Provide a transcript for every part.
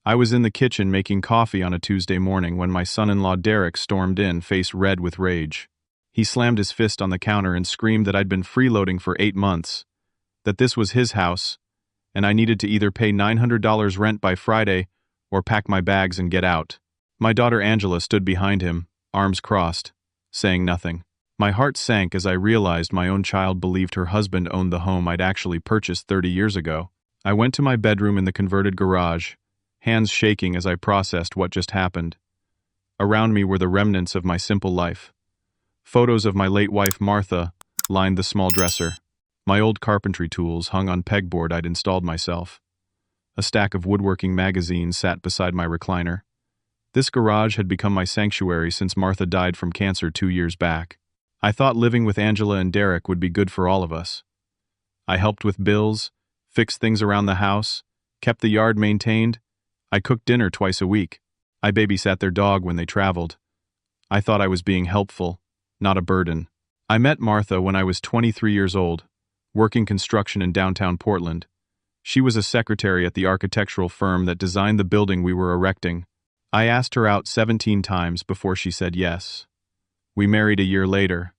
I was in the kitchen making coffee on a Tuesday morning when my son-in-law Derek stormed in, face red with rage. He slammed his fist on the counter and screamed that I'd been freeloading for 8 months, that this was his house, and I needed to either pay $900 rent by Friday or pack my bags and get out. My daughter Angela stood behind him, arms crossed, saying nothing. My heart sank as I realized my own child believed her husband owned the home I'd actually purchased 30 years ago. I went to my bedroom in the converted garage, hands shaking as I processed what just happened. Around me were the remnants of my simple life. Photos of my late wife Martha lined the small dresser. My old carpentry tools hung on pegboard I'd installed myself. A stack of woodworking magazines sat beside my recliner. This garage had become my sanctuary since Martha died from cancer 2 years back. I thought living with Angela and Derek would be good for all of us. I helped with bills, fixed things around the house, kept the yard maintained. I cooked dinner twice a week. I babysat their dog when they traveled. I thought I was being helpful, not a burden. I met Martha when I was 23 years old, working construction in downtown Portland. She was a secretary at the architectural firm that designed the building we were erecting. I asked her out 17 times before she said yes. We married a year later.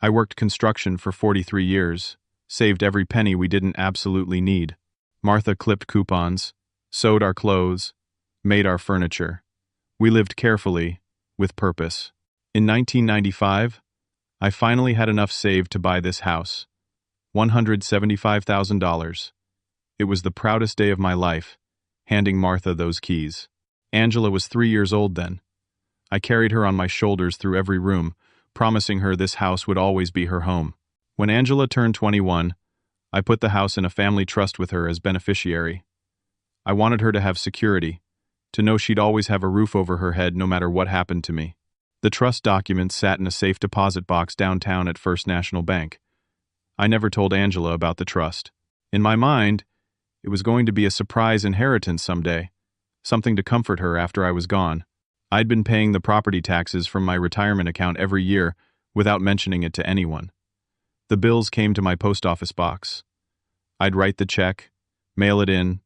I worked construction for 43 years, saved every penny we didn't absolutely need. Martha clipped coupons, sewed our clothes, made our furniture. We lived carefully, with purpose. In 1995, I finally had enough saved to buy this house. $175,000. It was the proudest day of my life, handing Martha those keys. Angela was 3 years old then. I carried her on my shoulders through every room, promising her this house would always be her home. When Angela turned 21, I put the house in a family trust with her as beneficiary. I wanted her to have security, to know she'd always have a roof over her head no matter what happened to me. The trust documents sat in a safe deposit box downtown at First National Bank. I never told Angela about the trust. In my mind, it was going to be a surprise inheritance someday, something to comfort her after I was gone. I'd been paying the property taxes from my retirement account every year without mentioning it to anyone. The bills came to my post office box. I'd write the check, mail it in,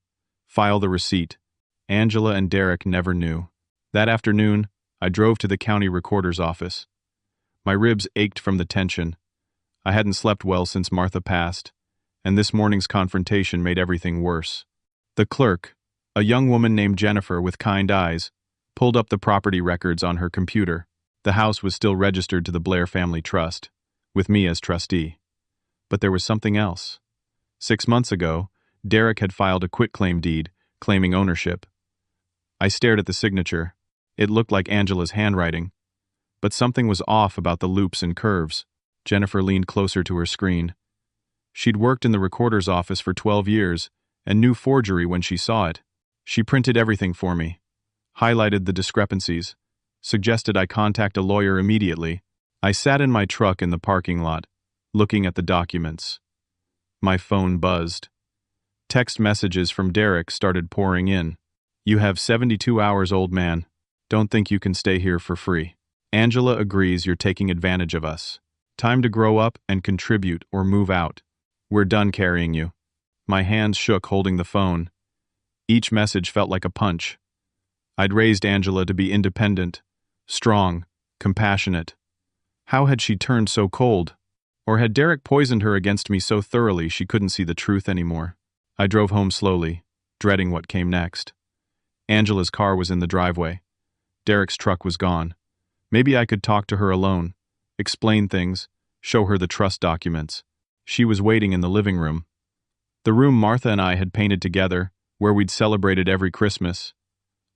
file the receipt. Angela and Derek never knew. That afternoon, I drove to the county recorder's office. My ribs ached from the tension. I hadn't slept well since Martha passed, and this morning's confrontation made everything worse. The clerk, a young woman named Jennifer with kind eyes, pulled up the property records on her computer. The house was still registered to the Blair Family Trust, with me as trustee. But there was something else. 6 months ago, Derek had filed a quitclaim deed, claiming ownership. I stared at the signature. It looked like Angela's handwriting. But something was off about the loops and curves. Jennifer leaned closer to her screen. She'd worked in the recorder's office for 12 years and knew forgery when she saw it. She printed everything for me, highlighted the discrepancies, suggested I contact a lawyer immediately. I sat in my truck in the parking lot, looking at the documents. My phone buzzed. Text messages from Derek started pouring in. "You have 72 hours, old man. Don't think you can stay here for free. Angela agrees you're taking advantage of us. Time to grow up and contribute or move out. We're done carrying you." My hands shook holding the phone. Each message felt like a punch. I'd raised Angela to be independent, strong, compassionate. How had she turned so cold? Or had Derek poisoned her against me so thoroughly she couldn't see the truth anymore? I drove home slowly, dreading what came next. Angela's car was in the driveway. Derek's truck was gone. Maybe I could talk to her alone, explain things, show her the trust documents. She was waiting in the living room. The room Martha and I had painted together, where we'd celebrated every Christmas,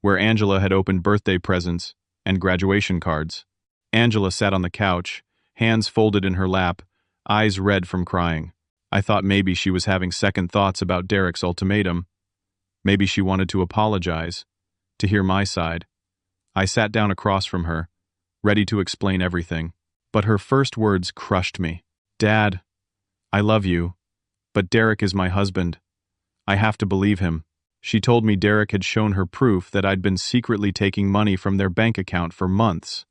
where Angela had opened birthday presents and graduation cards. Angela sat on the couch, hands folded in her lap, eyes red from crying. I thought maybe she was having second thoughts about Derek's ultimatum. Maybe she wanted to apologize, to hear my side. I sat down across from her, ready to explain everything. But her first words crushed me. "Dad, I love you, but Derek is my husband. I have to believe him." She told me Derek had shown her proof that I'd been secretly taking money from their bank account for months.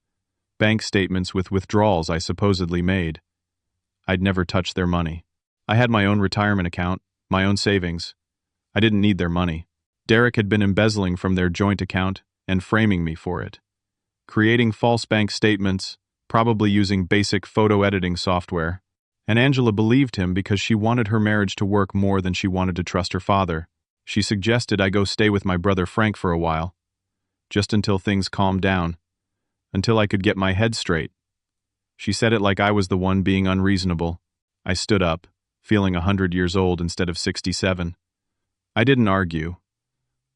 Bank statements with withdrawals I supposedly made. I'd never touched their money. I had my own retirement account, my own savings. I didn't need their money. Derek had been embezzling from their joint account and framing me for it. Creating false bank statements, probably using basic photo editing software. And Angela believed him because she wanted her marriage to work more than she wanted to trust her father. She suggested I go stay with my brother Frank for a while, just until things calmed down, until I could get my head straight. She said it like I was the one being unreasonable. I stood up, feeling 100 years old instead of 67. I didn't argue.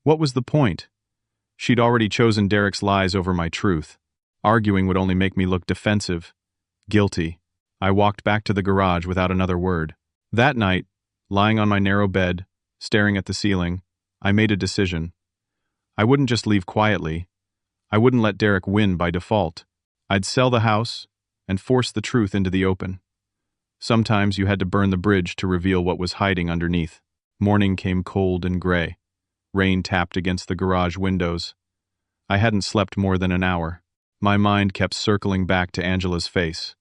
What was the point? She'd already chosen Derek's lies over my truth. Arguing would only make me look defensive, guilty. I walked back to the garage without another word. That night, lying on my narrow bed, staring at the ceiling, I made a decision. I wouldn't just leave quietly. I wouldn't let Derek win by default. I'd sell the house and force the truth into the open. Sometimes you had to burn the bridge to reveal what was hiding underneath. Morning came cold and gray. Rain tapped against the garage windows. I hadn't slept more than an hour. My mind kept circling back to Angela's face,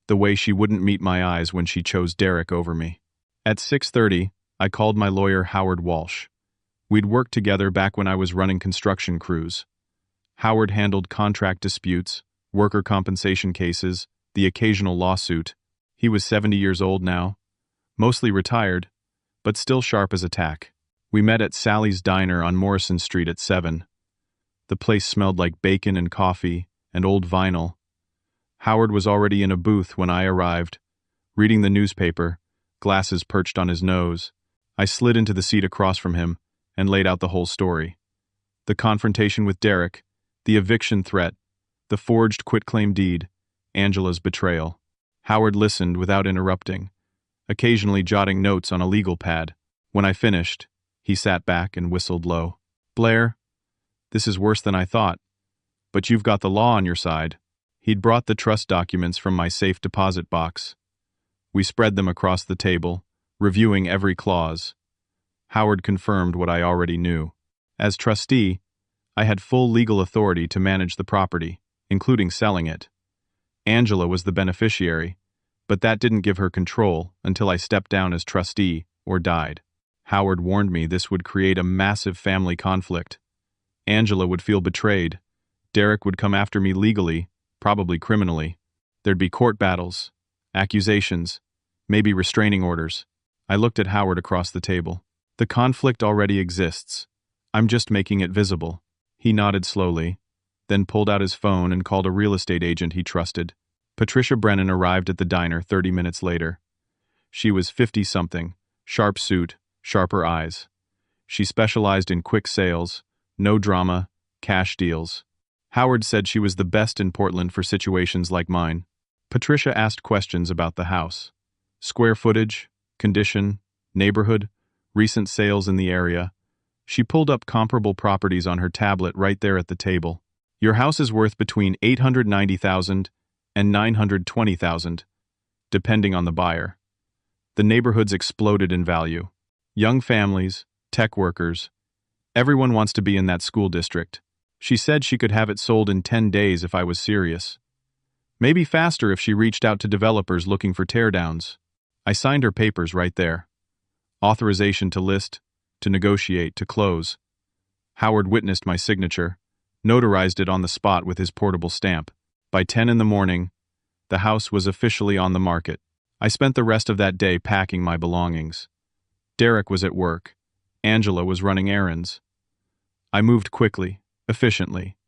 the way she wouldn't meet my eyes when she chose Derek over me. At 6:30, I called my lawyer Howard Walsh. We'd worked together back when I was running construction crews. Howard handled contract disputes, worker compensation cases, the occasional lawsuit. He was 70 years old now, mostly retired, but still sharp as a tack. We met at Sally's Diner on Morrison Street at 7. The place smelled like bacon and coffee and old vinyl. Howard was already in a booth when I arrived, reading the newspaper, glasses perched on his nose. I slid into the seat across from him and laid out the whole story. The confrontation with Derek, the eviction threat, the forged quitclaim deed, Angela's betrayal. Howard listened without interrupting, occasionally jotting notes on a legal pad. When I finished, he sat back and whistled low. "Blair, this is worse than I thought, but you've got the law on your side." He'd brought the trust documents from my safe deposit box. We spread them across the table, reviewing every clause. Howard confirmed what I already knew. As trustee, I had full legal authority to manage the property, including selling it. Angela was the beneficiary, but that didn't give her control until I stepped down as trustee or died. Howard warned me this would create a massive family conflict. Angela would feel betrayed. Derek would come after me legally, probably criminally. There'd be court battles, accusations, maybe restraining orders. I looked at Howard across the table. "The conflict already exists. I'm just making it visible." He nodded slowly, then pulled out his phone and called a real estate agent he trusted. Patricia Brennan arrived at the diner 30 minutes later. She was 50-something, sharp suit, sharper eyes. She specialized in quick sales, no drama, cash deals. Howard said she was the best in Portland for situations like mine. Patricia asked questions about the house. Square footage, condition, neighborhood, recent sales in the area. She pulled up comparable properties on her tablet right there at the table. "Your house is worth between $890,000 and $920,000, depending on the buyer." The neighborhoods exploded in value. Young families, tech workers, everyone wants to be in that school district. She said she could have it sold in 10 days if I was serious. Maybe faster if she reached out to developers looking for teardowns. I signed her papers right there. Authorization to list, to negotiate, to close. Howard witnessed my signature, notarized it on the spot with his portable stamp. By 10 in the morning, the house was officially on the market. I spent the rest of that day packing my belongings. Derek was at work. Angela was running errands. I moved quickly, efficiently.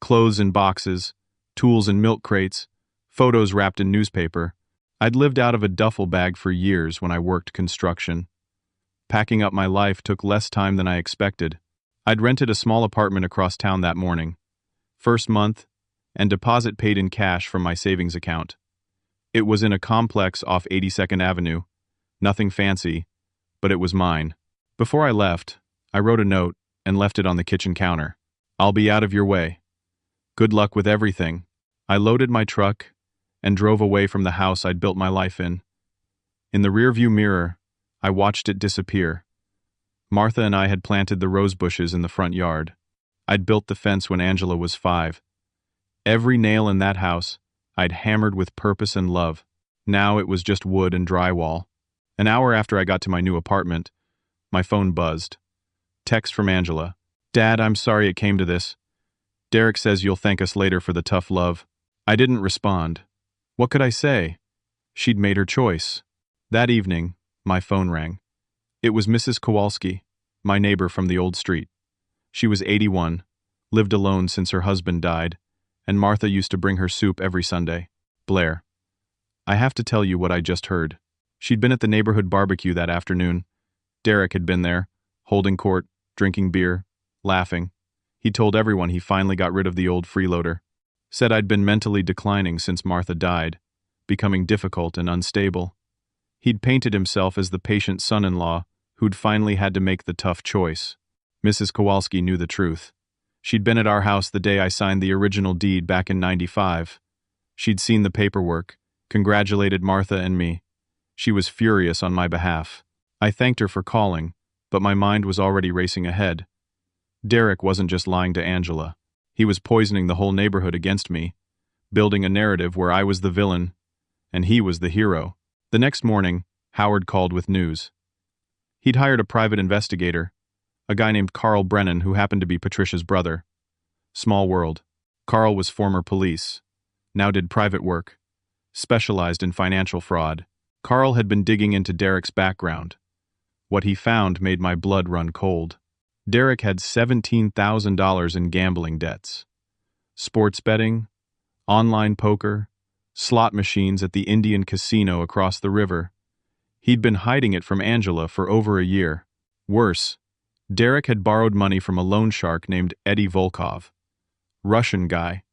Clothes in boxes, tools in milk crates, photos wrapped in newspaper. I'd lived out of a duffel bag for years when I worked construction. Packing up my life took less time than I expected. I'd rented a small apartment across town that morning. First month, and deposit paid in cash from my savings account. It was in a complex off 82nd Avenue. Nothing fancy, but it was mine. Before I left, I wrote a note and left it on the kitchen counter. "I'll be out of your way. Good luck with everything." I loaded my truck and drove away from the house I'd built my life in. In the rearview mirror, I watched it disappear. Martha and I had planted the rose bushes in the front yard. I'd built the fence when Angela was 5. Every nail in that house I'd hammered with purpose and love. Now it was just wood and drywall. An hour after I got to my new apartment, my phone buzzed. Text from Angela. Dad, I'm sorry it came to this. Derek says you'll thank us later for the tough love. I didn't respond. What could I say? She'd made her choice. That evening, my phone rang. It was Mrs. Kowalski, my neighbor from the old street. She was 81, lived alone since her husband died, and Martha used to bring her soup every Sunday. Blair. I have to tell you what I just heard. She'd been at the neighborhood barbecue that afternoon. Derek had been there, holding court, drinking beer, laughing. He told everyone he finally got rid of the old freeloader. Said I'd been mentally declining since Martha died, becoming difficult and unstable. He'd painted himself as the patient son-in-law who'd finally had to make the tough choice. Mrs. Kowalski knew the truth. She'd been at our house the day I signed the original deed back in '95. She'd seen the paperwork, congratulated Martha and me. She was furious on my behalf. I thanked her for calling, but my mind was already racing ahead. Derek wasn't just lying to Angela. He was poisoning the whole neighborhood against me, building a narrative where I was the villain, and he was the hero. The next morning, Howard called with news. He'd hired a private investigator, a guy named Carl Brennan who happened to be Patricia's brother. Small world. Carl was former police, now did private work, specialized in financial fraud. Carl had been digging into Derek's background. What he found made my blood run cold. Derek had $17,000 in gambling debts. Sports betting, online poker, slot machines at the Indian casino across the river. He'd been hiding it from Angela for over a year. Worse, Derek had borrowed money from a loan shark named Eddie Volkov. Russian guy.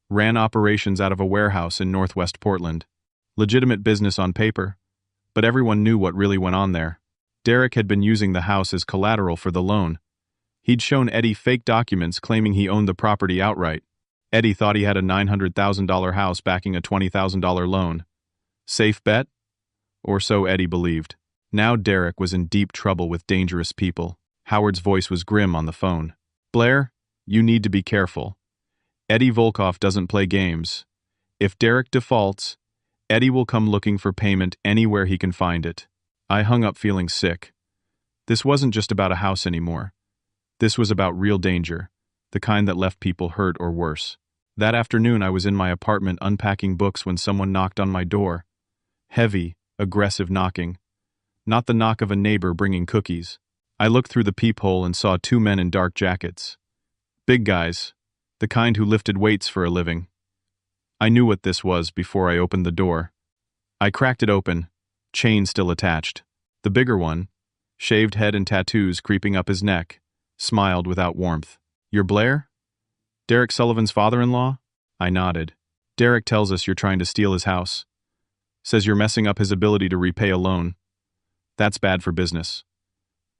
Ran operations out of a warehouse in northwest Portland. Legitimate business on paper, but everyone knew what really went on there. Derek had been using the house as collateral for the loan. He'd shown Eddie fake documents claiming he owned the property outright. Eddie thought he had a $900,000 house backing a $20,000 loan. Safe bet? Or so Eddie believed. Now Derek was in deep trouble with dangerous people. Howard's voice was grim on the phone. Blair, you need to be careful. Eddie Volkov doesn't play games. If Derek defaults, Eddie will come looking for payment anywhere he can find it. I hung up feeling sick. This wasn't just about a house anymore. This was about real danger, the kind that left people hurt or worse. That afternoon I was in my apartment unpacking books when someone knocked on my door. Heavy, aggressive knocking. Not the knock of a neighbor bringing cookies. I looked through the peephole and saw two men in dark jackets. Big guys, the kind who lifted weights for a living. I knew what this was before I opened the door. I cracked it open, chain still attached. The bigger one, shaved head and tattoos creeping up his neck, smiled without warmth. You're Blair? Derek Sullivan's father-in-law? I nodded. Derek tells us you're trying to steal his house. Says you're messing up his ability to repay a loan. That's bad for business.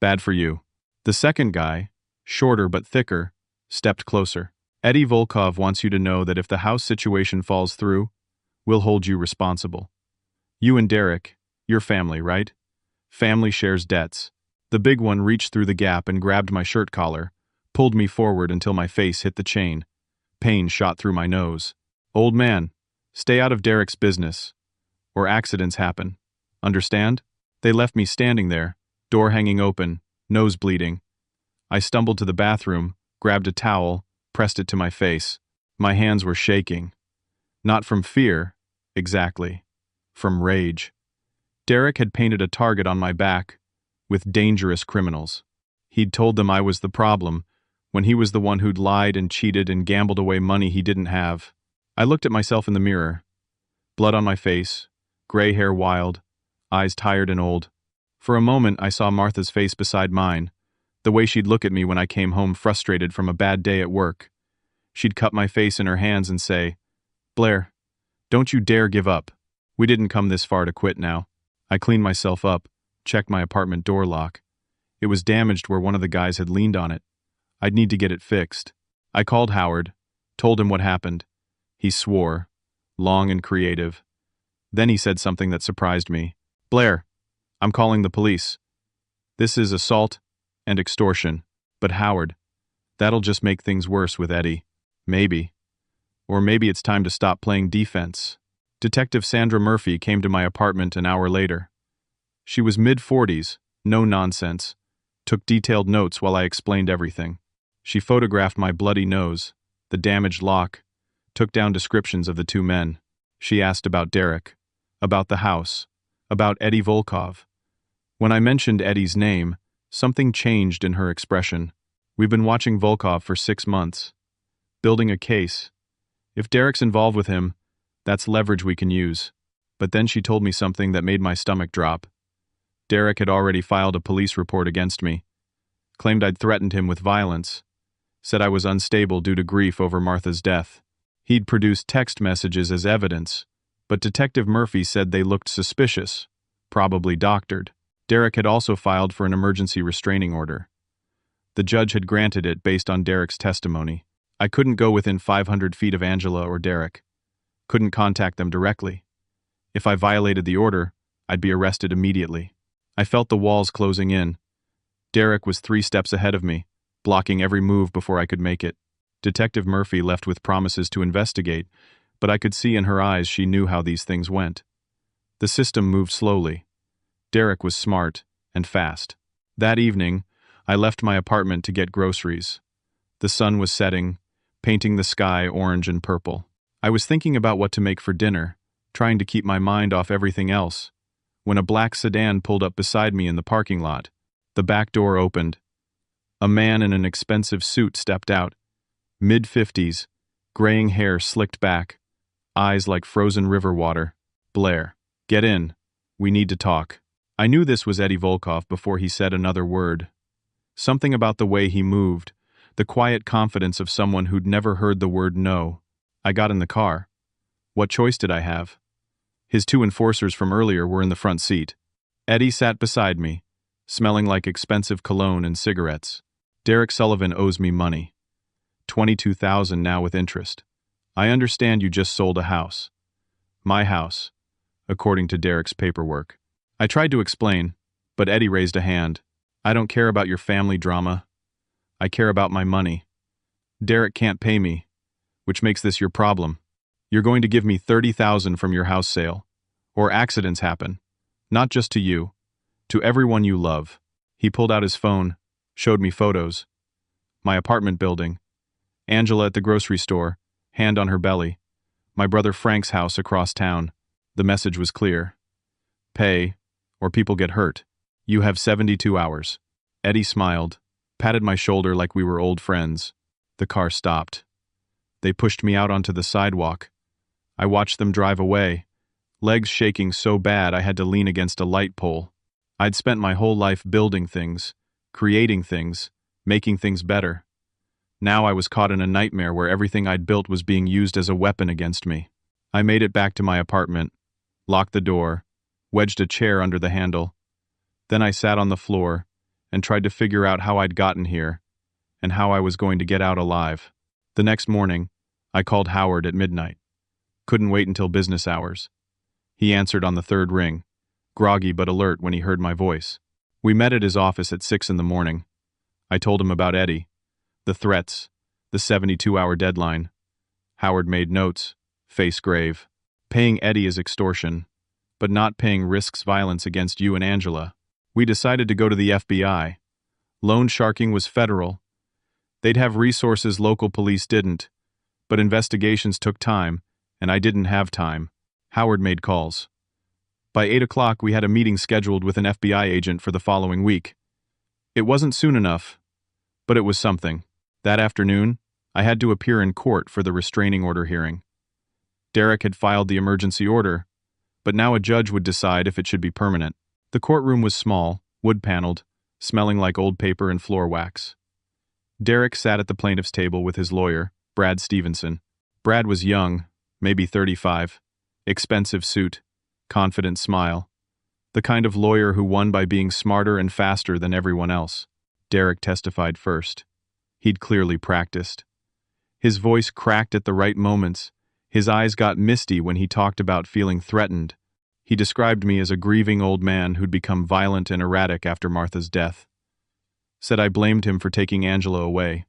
Bad for you. The second guy, shorter but thicker, stepped closer. Eddie Volkov wants you to know that if the house situation falls through, we'll hold you responsible. You and Derek, your family, right? Family shares debts. The big one reached through the gap and grabbed my shirt collar, pulled me forward until my face hit the chain. Pain shot through my nose. Old man, stay out of Derek's business, or accidents happen. Understand? They left me standing there, door hanging open, nose bleeding. I stumbled to the bathroom, grabbed a towel, pressed it to my face. My hands were shaking. Not from fear, exactly. From rage. Derek had painted a target on my back, with dangerous criminals. He'd told them I was the problem, when he was the one who'd lied and cheated and gambled away money he didn't have. I looked at myself in the mirror. Blood on my face, gray hair wild, eyes tired and old. For a moment I saw Martha's face beside mine, the way she'd look at me when I came home frustrated from a bad day at work. She'd cup my face in her hands and say, Blair, don't you dare give up. We didn't come this far to quit now. I cleaned myself up, checked my apartment door lock. It was damaged where one of the guys had leaned on it. I'd need to get it fixed. I called Howard, told him what happened. He swore, long and creative. Then he said something that surprised me. Blair, I'm calling the police. This is assault and extortion. But Howard, that'll just make things worse with Eddie. Maybe. Or maybe it's time to stop playing defense. Detective Sandra Murphy came to my apartment an hour later. She was mid-40s, no nonsense, took detailed notes while I explained everything. She photographed my bloody nose, the damaged lock, took down descriptions of the two men. She asked about Derek, about the house, about Eddie Volkov. When I mentioned Eddie's name, something changed in her expression. We've been watching Volkov for 6 months, building a case. If Derek's involved with him, that's leverage we can use. But then she told me something that made my stomach drop. Derek had already filed a police report against me, claimed I'd threatened him with violence, said I was unstable due to grief over Martha's death. He'd produced text messages as evidence, but Detective Murphy said they looked suspicious, probably doctored. Derek had also filed for an emergency restraining order. The judge had granted it based on Derek's testimony. I couldn't go within 500 feet of Angela or Derek. Couldn't contact them directly. If I violated the order, I'd be arrested immediately. I felt the walls closing in. Derek was 3 steps ahead of me, blocking every move before I could make it. Detective Murphy left with promises to investigate, but I could see in her eyes she knew how these things went. The system moved slowly. Derek was smart and fast. That evening, I left my apartment to get groceries. The sun was setting, painting the sky orange and purple. I was thinking about what to make for dinner, trying to keep my mind off everything else, when a black sedan pulled up beside me in the parking lot. The back door opened. A man in an expensive suit stepped out, mid-50s, graying hair slicked back, eyes like frozen river water. "Blair, get in. We need to talk." I knew this was Eddie Volkov before he said another word. Something about the way he moved, the quiet confidence of someone who'd never heard the word no. I got in the car. What choice did I have? His 2 enforcers from earlier were in the front seat. Eddie sat beside me, smelling like expensive cologne and cigarettes. "Derek Sullivan owes me money. $22,000 now with interest. I understand you just sold a house. My house, according to Derek's paperwork." I tried to explain, but Eddie raised a hand. "I don't care about your family drama. I care about my money. Derek can't pay me, which makes this your problem. You're going to give me $30,000 from your house sale, or accidents happen, not just to you, to everyone you love." He pulled out his phone, showed me photos. My apartment building, Angela at the grocery store, hand on her belly, my brother Frank's house across town. The message was clear. "Pay, or people get hurt. You have 72 hours. Eddie smiled, patted my shoulder like we were old friends. The car stopped. They pushed me out onto the sidewalk. I watched them drive away, legs shaking so bad I had to lean against a light pole. I'd spent my whole life building things, creating things, making things better. Now I was caught in a nightmare where everything I'd built was being used as a weapon against me. I made it back to my apartment, locked the door, wedged a chair under the handle. Then I sat on the floor and tried to figure out how I'd gotten here and how I was going to get out alive. The next morning, I called Howard at midnight. Couldn't wait until business hours. He answered on the 3rd ring, groggy but alert when he heard my voice. We met at his office at 6 in the morning. I told him about Eddie, the threats, the 72-hour deadline. Howard made notes, face grave. "Paying Eddie is extortion, but not paying risks violence against you and Angela. We decided to go to the FBI. Loan sharking was federal. They'd have resources local police didn't, but investigations took time, and I didn't have time." Howard made calls. By 8 o'clock we had a meeting scheduled with an FBI agent for the following week. It wasn't soon enough, but it was something. That afternoon, I had to appear in court for the restraining order hearing. Derek had filed the emergency order, but now a judge would decide if it should be permanent. The courtroom was small, wood-paneled, smelling like old paper and floor wax. Derek sat at the plaintiff's table with his lawyer, Brad Stevenson. Brad was young, maybe 35, expensive suit, confident smile. The kind of lawyer who won by being smarter and faster than everyone else. Derek testified first. He'd clearly practiced. His voice cracked at the right moments. His eyes got misty when he talked about feeling threatened. He described me as a grieving old man who'd become violent and erratic after Martha's death. Said I blamed him for taking Angela away,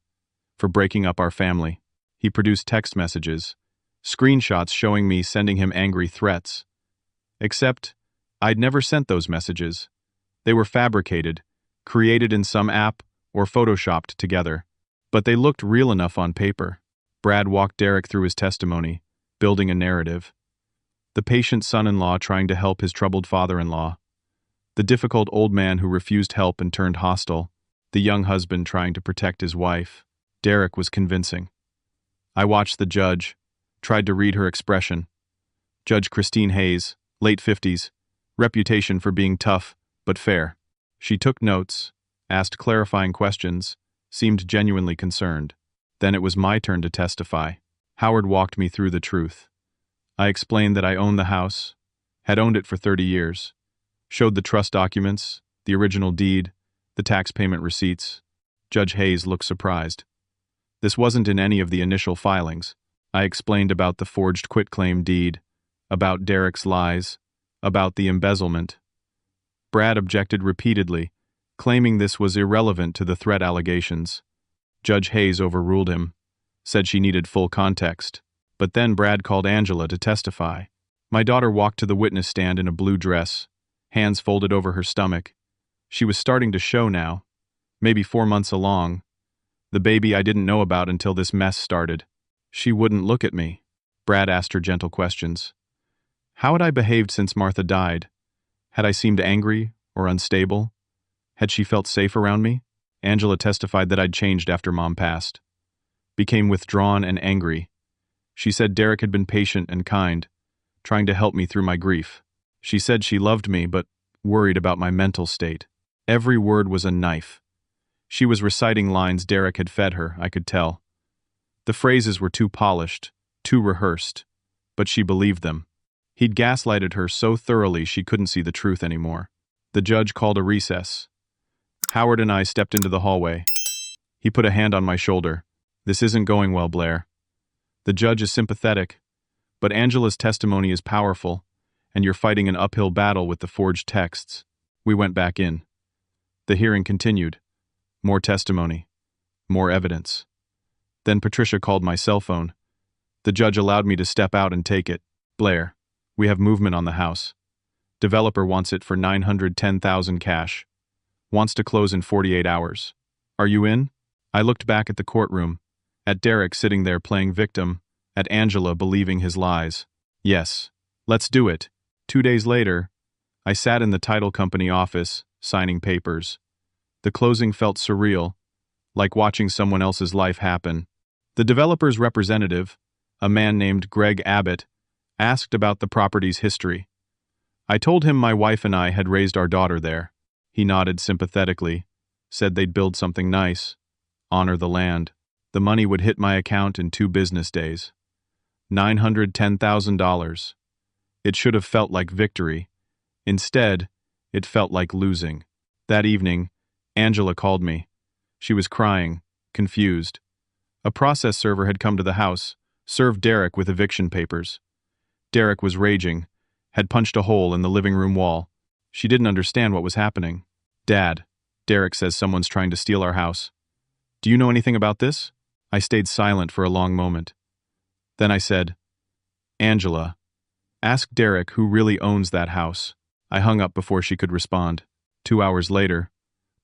for breaking up our family. He produced text messages, screenshots showing me sending him angry threats. Except, I'd never sent those messages. They were fabricated, created in some app or photoshopped together. But they looked real enough on paper. Brad walked Derek through his testimony, building a narrative. The patient son-in-law trying to help his troubled father-in-law. The difficult old man who refused help and turned hostile. The young husband trying to protect his wife. Derek was convincing. I watched the judge, tried to read her expression. Judge Christine Hayes, late 50s, reputation for being tough, but fair. She took notes, asked clarifying questions, seemed genuinely concerned. Then it was my turn to testify. Howard walked me through the truth. I explained that I owned the house, had owned it for 30 years, showed the trust documents, the original deed, the tax payment receipts. Judge Hayes looked surprised. This wasn't in any of the initial filings. I explained about the forged quitclaim deed, about Derek's lies, about the embezzlement. Brad objected repeatedly, claiming this was irrelevant to the threat allegations. Judge Hayes overruled him, said she needed full context. But then Brad called Angela to testify. My daughter walked to the witness stand in a blue dress, hands folded over her stomach. She was starting to show now, maybe 4 months along. The baby I didn't know about until this mess started. She wouldn't look at me. Brad asked her gentle questions. How had I behaved since Martha died? Had I seemed angry or unstable? Had she felt safe around me? Angela testified that I'd changed after Mom passed. Became withdrawn and angry. She said Derek had been patient and kind, trying to help me through my grief. She said she loved me but worried about my mental state. Every word was a knife. She was reciting lines Derek had fed her, I could tell. The phrases were too polished, too rehearsed, but she believed them. He'd gaslighted her so thoroughly she couldn't see the truth anymore. The judge called a recess. Howard and I stepped into the hallway. He put a hand on my shoulder. This isn't going well, Blair. The judge is sympathetic, but Angela's testimony is powerful, and you're fighting an uphill battle with the forged texts. We went back in. The hearing continued. More testimony. More evidence. Then Patricia called my cell phone. The judge allowed me to step out and take it. Blair, we have movement on the house. Developer wants it for $910,000 cash. Wants to close in 48 hours. Are you in? I looked back at the courtroom, at Derek sitting there playing victim, at Angela believing his lies. Yes, let's do it. 2 days later, I sat in the title company office, signing papers. The closing felt surreal, like watching someone else's life happen. The developer's representative, a man named Greg Abbott, asked about the property's history. I told him my wife and I had raised our daughter there. He nodded sympathetically, said they'd build something nice, honor the land. The money would hit my account in 2 business days. $910,000. It should have felt like victory. Instead, it felt like losing. That evening, Angela called me. She was crying, confused. A process server had come to the house, served Derek with eviction papers. Derek was raging, had punched a hole in the living room wall. She didn't understand what was happening. Dad, Derek says someone's trying to steal our house. Do you know anything about this? I stayed silent for a long moment. Then I said, Angela, ask Derek who really owns that house. I hung up before she could respond. 2 hours later,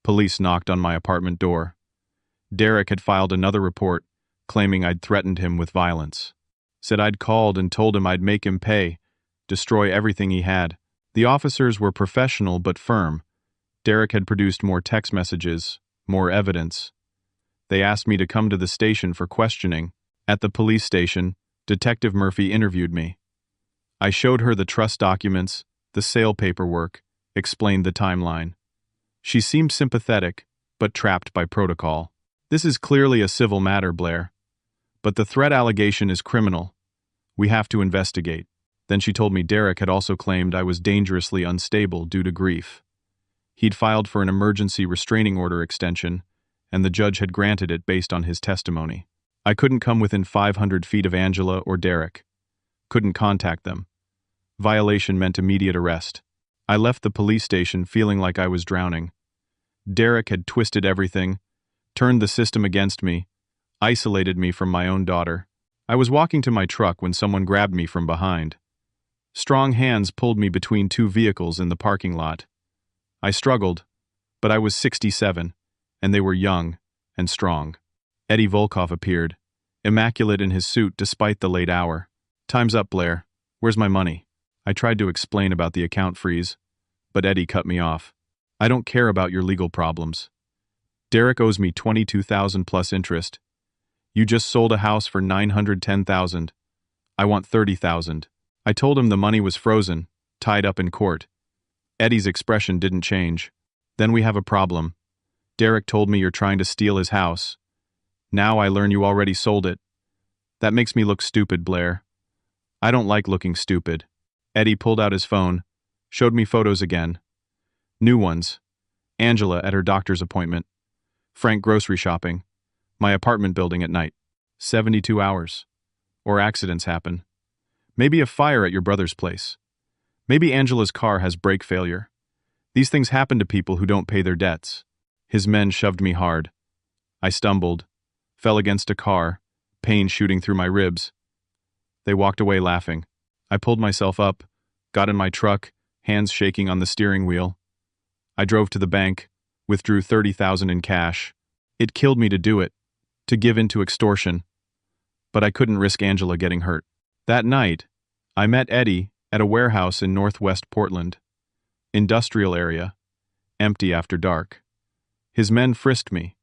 police knocked on my apartment door. Derek had filed another report, claiming I'd threatened him with violence. Said I'd called and told him I'd make him pay, destroy everything he had. The officers were professional but firm. Derek had produced more text messages, more evidence. They asked me to come to the station for questioning. At the police station, Detective Murphy interviewed me. I showed her the trust documents, the sale paperwork, explained the timeline. She seemed sympathetic, but trapped by protocol. This is clearly a civil matter, Blair. But the threat allegation is criminal. We have to investigate. Then she told me Derek had also claimed I was dangerously unstable due to grief. He'd filed for an emergency restraining order extension, and the judge had granted it based on his testimony. I couldn't come within 500 feet of Angela or Derek. Couldn't contact them. Violation meant immediate arrest. I left the police station feeling like I was drowning. Derek had twisted everything, turned the system against me, isolated me from my own daughter. I was walking to my truck when someone grabbed me from behind. Strong hands pulled me between 2 vehicles in the parking lot. I struggled, But I was 67, and they were young and strong. Eddie Volkov appeared, immaculate in his suit despite the late hour. "Time's up, Blair. Where's my money?" I tried to explain about the account freeze, but Eddie cut me off. "I don't care about your legal problems. Derek owes me $22,000 plus interest. You just sold a house for $910,000. I want $30,000. I told him the money was frozen, tied up in court. Eddie's expression didn't change. "Then we have a problem. Derek told me you're trying to steal his house. Now I learn you already sold it. That makes me look stupid, Blair. I don't like looking stupid." Eddie pulled out his phone, showed me photos again. New ones. Angela at her doctor's appointment. Frank grocery shopping. My apartment building at night. 72 hours. Or accidents happen. Maybe a fire at your brother's place. Maybe Angela's car has brake failure. These things happen to people who don't pay their debts. His men shoved me hard. I stumbled, fell against a car, pain shooting through my ribs. They walked away laughing. I pulled myself up, got in my truck, hands shaking on the steering wheel. I drove to the bank, withdrew $30,000 in cash. It killed me to do it, to give in to extortion. But I couldn't risk Angela getting hurt. That night, I met Eddie at a warehouse in northwest Portland. Industrial area, empty after dark. His men frisked me,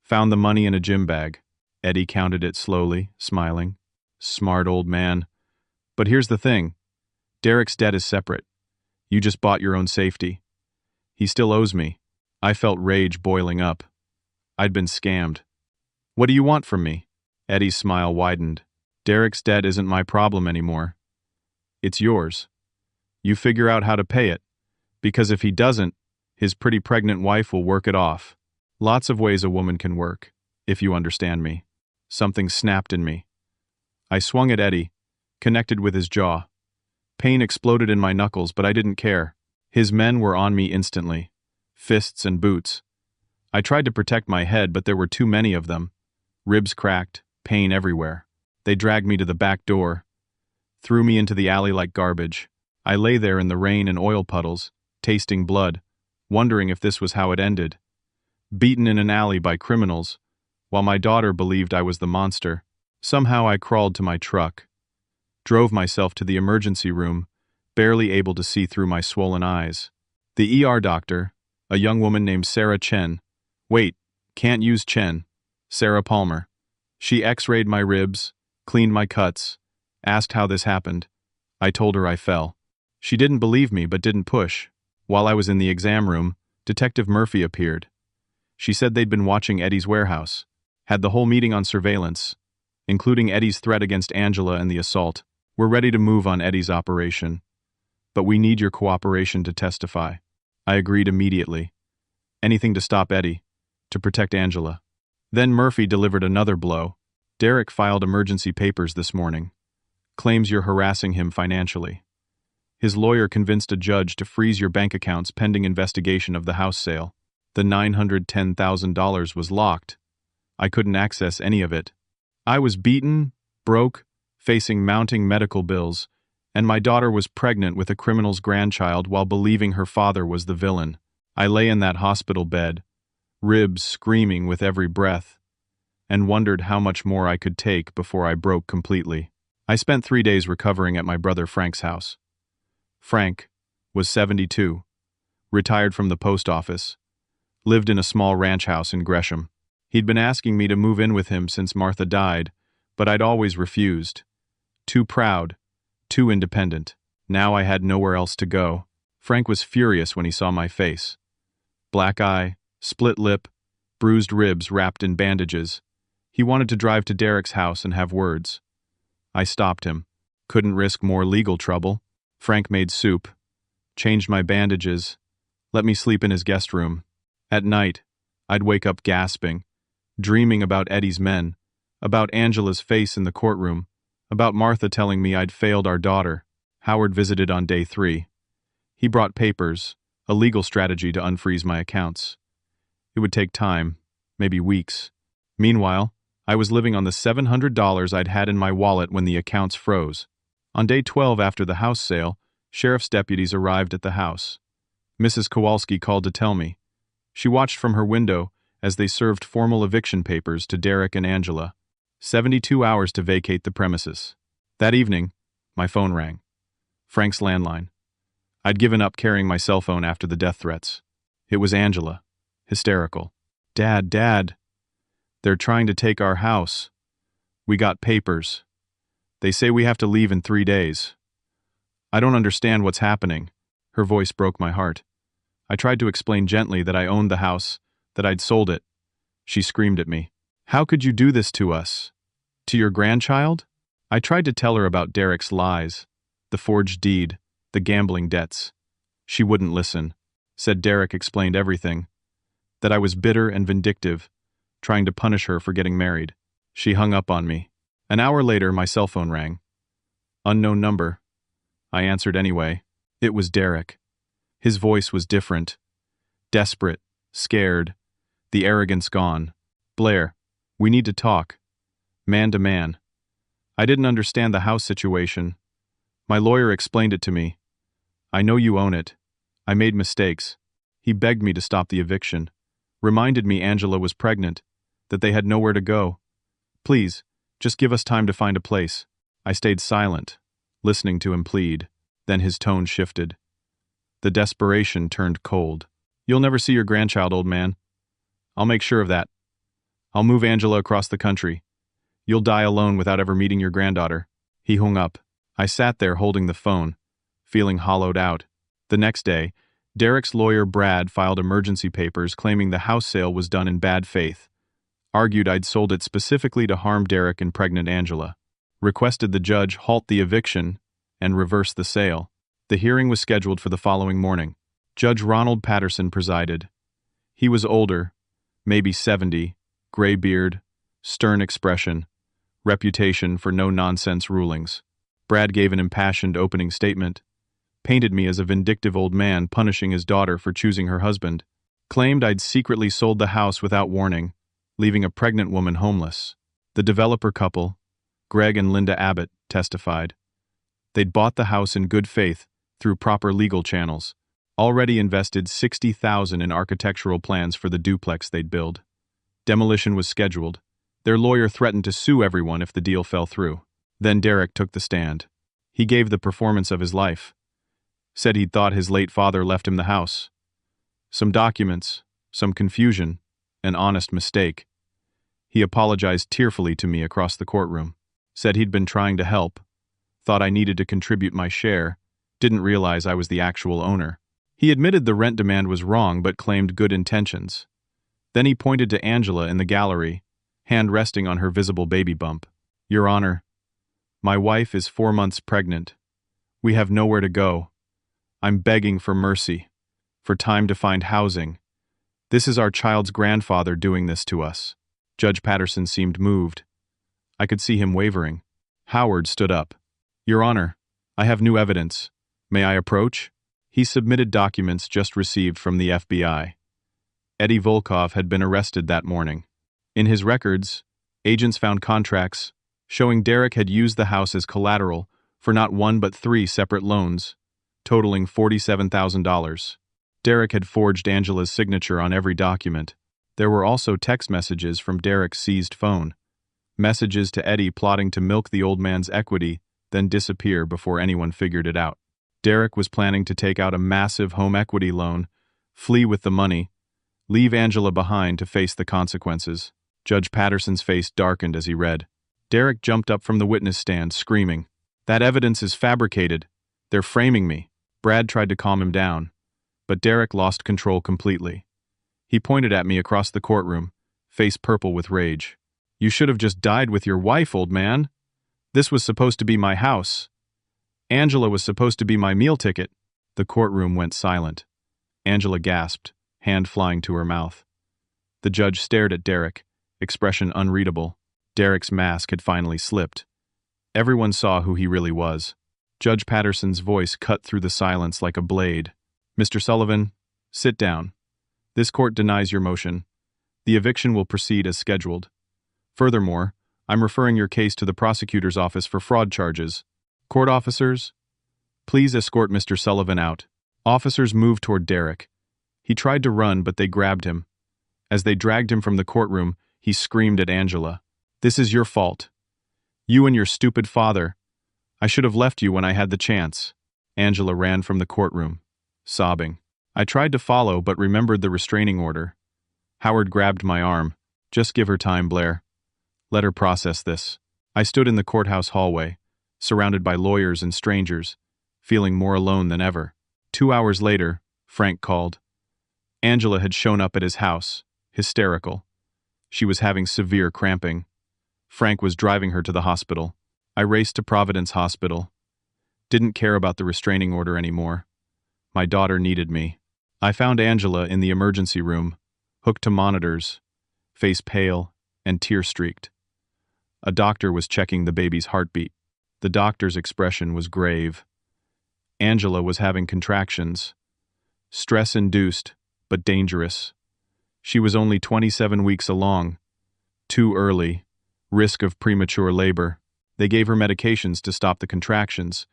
found the money in a gym bag. Eddie counted it slowly, smiling. Smart old man. But here's the thing. Derek's debt is separate. You just bought your own safety. He still owes me. I felt rage boiling up. I'd been scammed. "What do you want from me?" Eddie's smile widened. "Derek's debt isn't my problem anymore. It's yours. You figure out how to pay it, because if he doesn't, his pretty pregnant wife will work it off. Lots of ways a woman can work, if you understand me." Something snapped in me. I swung at Eddie, connected with his jaw. Pain exploded in my knuckles, but I didn't care. His men were on me instantly. Fists and boots. I tried to protect my head, but there were too many of them. Ribs cracked, pain everywhere. They dragged me to the back door, threw me into the alley like garbage. I lay there in the rain and oil puddles, tasting blood, wondering if this was how it ended. Beaten in an alley by criminals, while my daughter believed I was the monster. Somehow I crawled to my truck, drove myself to the emergency room, barely able to see through my swollen eyes. The ER doctor, a young woman named Sarah Chen. Wait, can't use Chen. Sarah Palmer. She x-rayed my ribs, cleaned my cuts, asked how this happened. I told her I fell. She didn't believe me but didn't push. While I was in the exam room, Detective Murphy appeared. She said they'd been watching Eddie's warehouse, had the whole meeting on surveillance, including Eddie's threat against Angela and the assault. "We're ready to move on Eddie's operation, but we need your cooperation to testify." I agreed immediately. Anything to stop Eddie, to protect Angela. Then Murphy delivered another blow. "Derek filed emergency papers this morning. Claims you're harassing him financially. His lawyer convinced a judge to freeze your bank accounts pending investigation of the house sale. The $910,000 was locked. I couldn't access any of it. I was beaten, broke, facing mounting medical bills, and my daughter was pregnant with a criminal's grandchild while believing her father was the villain. I lay in that hospital bed, ribs screaming with every breath, and wondered how much more I could take before I broke completely. I spent 3 days recovering at my brother Frank's house. Frank was 72, retired from the post office, lived in a small ranch house in Gresham. He'd been asking me to move in with him since Martha died, but I'd always refused. Too proud, too independent. Now I had nowhere else to go. Frank was furious when he saw my face. Black eye, split lip, bruised ribs wrapped in bandages. He wanted to drive to Derek's house and have words. I stopped him. Couldn't risk more legal trouble. Frank made soup, changed my bandages, let me sleep in his guest room. At night, I'd wake up gasping, dreaming about Eddie's men, about Angela's face in the courtroom, about Martha telling me I'd failed our daughter. Howard visited on day 3. He brought papers, a legal strategy to unfreeze my accounts. It would take time, maybe weeks. Meanwhile, I was living on the $700 I'd had in my wallet when the accounts froze. On day 12 after the house sale, sheriff's deputies arrived at the house. Mrs. Kowalski called to tell me. She watched from her window as they served formal eviction papers to Derek and Angela. 72 hours to vacate the premises. That evening, my phone rang. Frank's landline. I'd given up carrying my cell phone after the death threats. It was Angela, hysterical. Dad, they're trying to take our house. We got papers. They say we have to leave in 3 days. I don't understand what's happening. Her voice broke my heart. I tried to explain gently that I owned the house, that I'd sold it. She screamed at me. How could you do this to us? To your grandchild? I tried to tell her about Derek's lies, the forged deed, the gambling debts. She wouldn't listen. Said Derek explained everything. That I was bitter and vindictive, trying to punish her for getting married. She hung up on me. An hour later, my cell phone rang. Unknown number. I answered anyway. It was Derek. His voice was different. Desperate, scared, the arrogance gone. Blair, we need to talk. Man to man. I didn't understand the house situation. My lawyer explained it to me. I know you own it. I made mistakes. He begged me to stop the eviction. Reminded me Angela was pregnant, that they had nowhere to go. Please, just give us time to find a place. I stayed silent, listening to him plead. Then his tone shifted. The desperation turned cold. You'll never see your grandchild, old man. I'll make sure of that. I'll move Angela across the country. You'll die alone without ever meeting your granddaughter. He hung up. I sat there holding the phone, feeling hollowed out. The next day, Derek's lawyer Brad filed emergency papers claiming the house sale was done in bad faith. Argued I'd sold it specifically to harm Derek and pregnant Angela. Requested the judge halt the eviction and reverse the sale. The hearing was scheduled for the following morning. Judge Ronald Patterson presided. He was older, maybe 70, gray beard, stern expression, reputation for no-nonsense rulings. Brad gave an impassioned opening statement, painted me as a vindictive old man punishing his daughter for choosing her husband, claimed I'd secretly sold the house without warning, leaving a pregnant woman homeless. The developer couple, Greg and Linda Abbott, testified. They'd bought the house in good faith through proper legal channels, already invested $60,000 in architectural plans for the duplex they'd build. Demolition was scheduled. Their lawyer threatened to sue everyone if the deal fell through. Then Derek took the stand. He gave the performance of his life. Said he'd thought his late father left him the house. Some documents, some confusion, an honest mistake. He apologized tearfully to me across the courtroom. Said he'd been trying to help. Thought I needed to contribute my share. Didn't realize I was the actual owner. He admitted the rent demand was wrong but claimed good intentions. Then he pointed to Angela in the gallery, hand resting on her visible baby bump. Your Honor, my wife is 4 months pregnant. We have nowhere to go. I'm begging for mercy, for time to find housing. This is our child's grandfather doing this to us. Judge Patterson seemed moved. I could see him wavering. Howard stood up. Your Honor, I have new evidence. May I approach? He submitted documents just received from the FBI. Eddie Volkov had been arrested that morning. In his records, agents found contracts showing Derek had used the house as collateral for not one but 3 separate loans, totaling $47,000. Derek had forged Angela's signature on every document. There were also text messages from Derek's seized phone. Messages to Eddie plotting to milk the old man's equity, then disappear before anyone figured it out. Derek was planning to take out a massive home equity loan, flee with the money, leave Angela behind to face the consequences. Judge Patterson's face darkened as he read. Derek jumped up from the witness stand, screaming, "That evidence is fabricated. They're framing me." Brad tried to calm him down, but Derek lost control completely. He pointed at me across the courtroom, face purple with rage. "You should have just died with your wife, old man. This was supposed to be my house. Angela was supposed to be my meal ticket." The courtroom went silent. Angela gasped, hand flying to her mouth. The judge stared at Derek, expression unreadable. Derek's mask had finally slipped. Everyone saw who he really was. Judge Patterson's voice cut through the silence like a blade. "Mr. Sullivan, sit down. This court denies your motion. The eviction will proceed as scheduled. Furthermore, I'm referring your case to the prosecutor's office for fraud charges. Court officers, please escort Mr. Sullivan out." Officers moved toward Derek. He tried to run, but they grabbed him. As they dragged him from the courtroom, he screamed at Angela. "This is your fault. You and your stupid father. I should have left you when I had the chance." Angela ran from the courtroom, sobbing. I tried to follow, but remembered the restraining order. Howard grabbed my arm. "Just give her time, Blair. Let her process this." I stood in the courthouse hallway, surrounded by lawyers and strangers, feeling more alone than ever. 2 hours later, Frank called. Angela had shown up at his house, hysterical. She was having severe cramping. Frank was driving her to the hospital. I raced to Providence Hospital. Didn't care about the restraining order anymore. My daughter needed me. I found Angela in the emergency room, hooked to monitors, face pale and tear-streaked. A doctor was checking the baby's heartbeat. The doctor's expression was grave. Angela was having contractions. Stress-induced, but dangerous. She was only 27 weeks along. Too early. Risk of premature labor. They gave her medications to stop the contractions,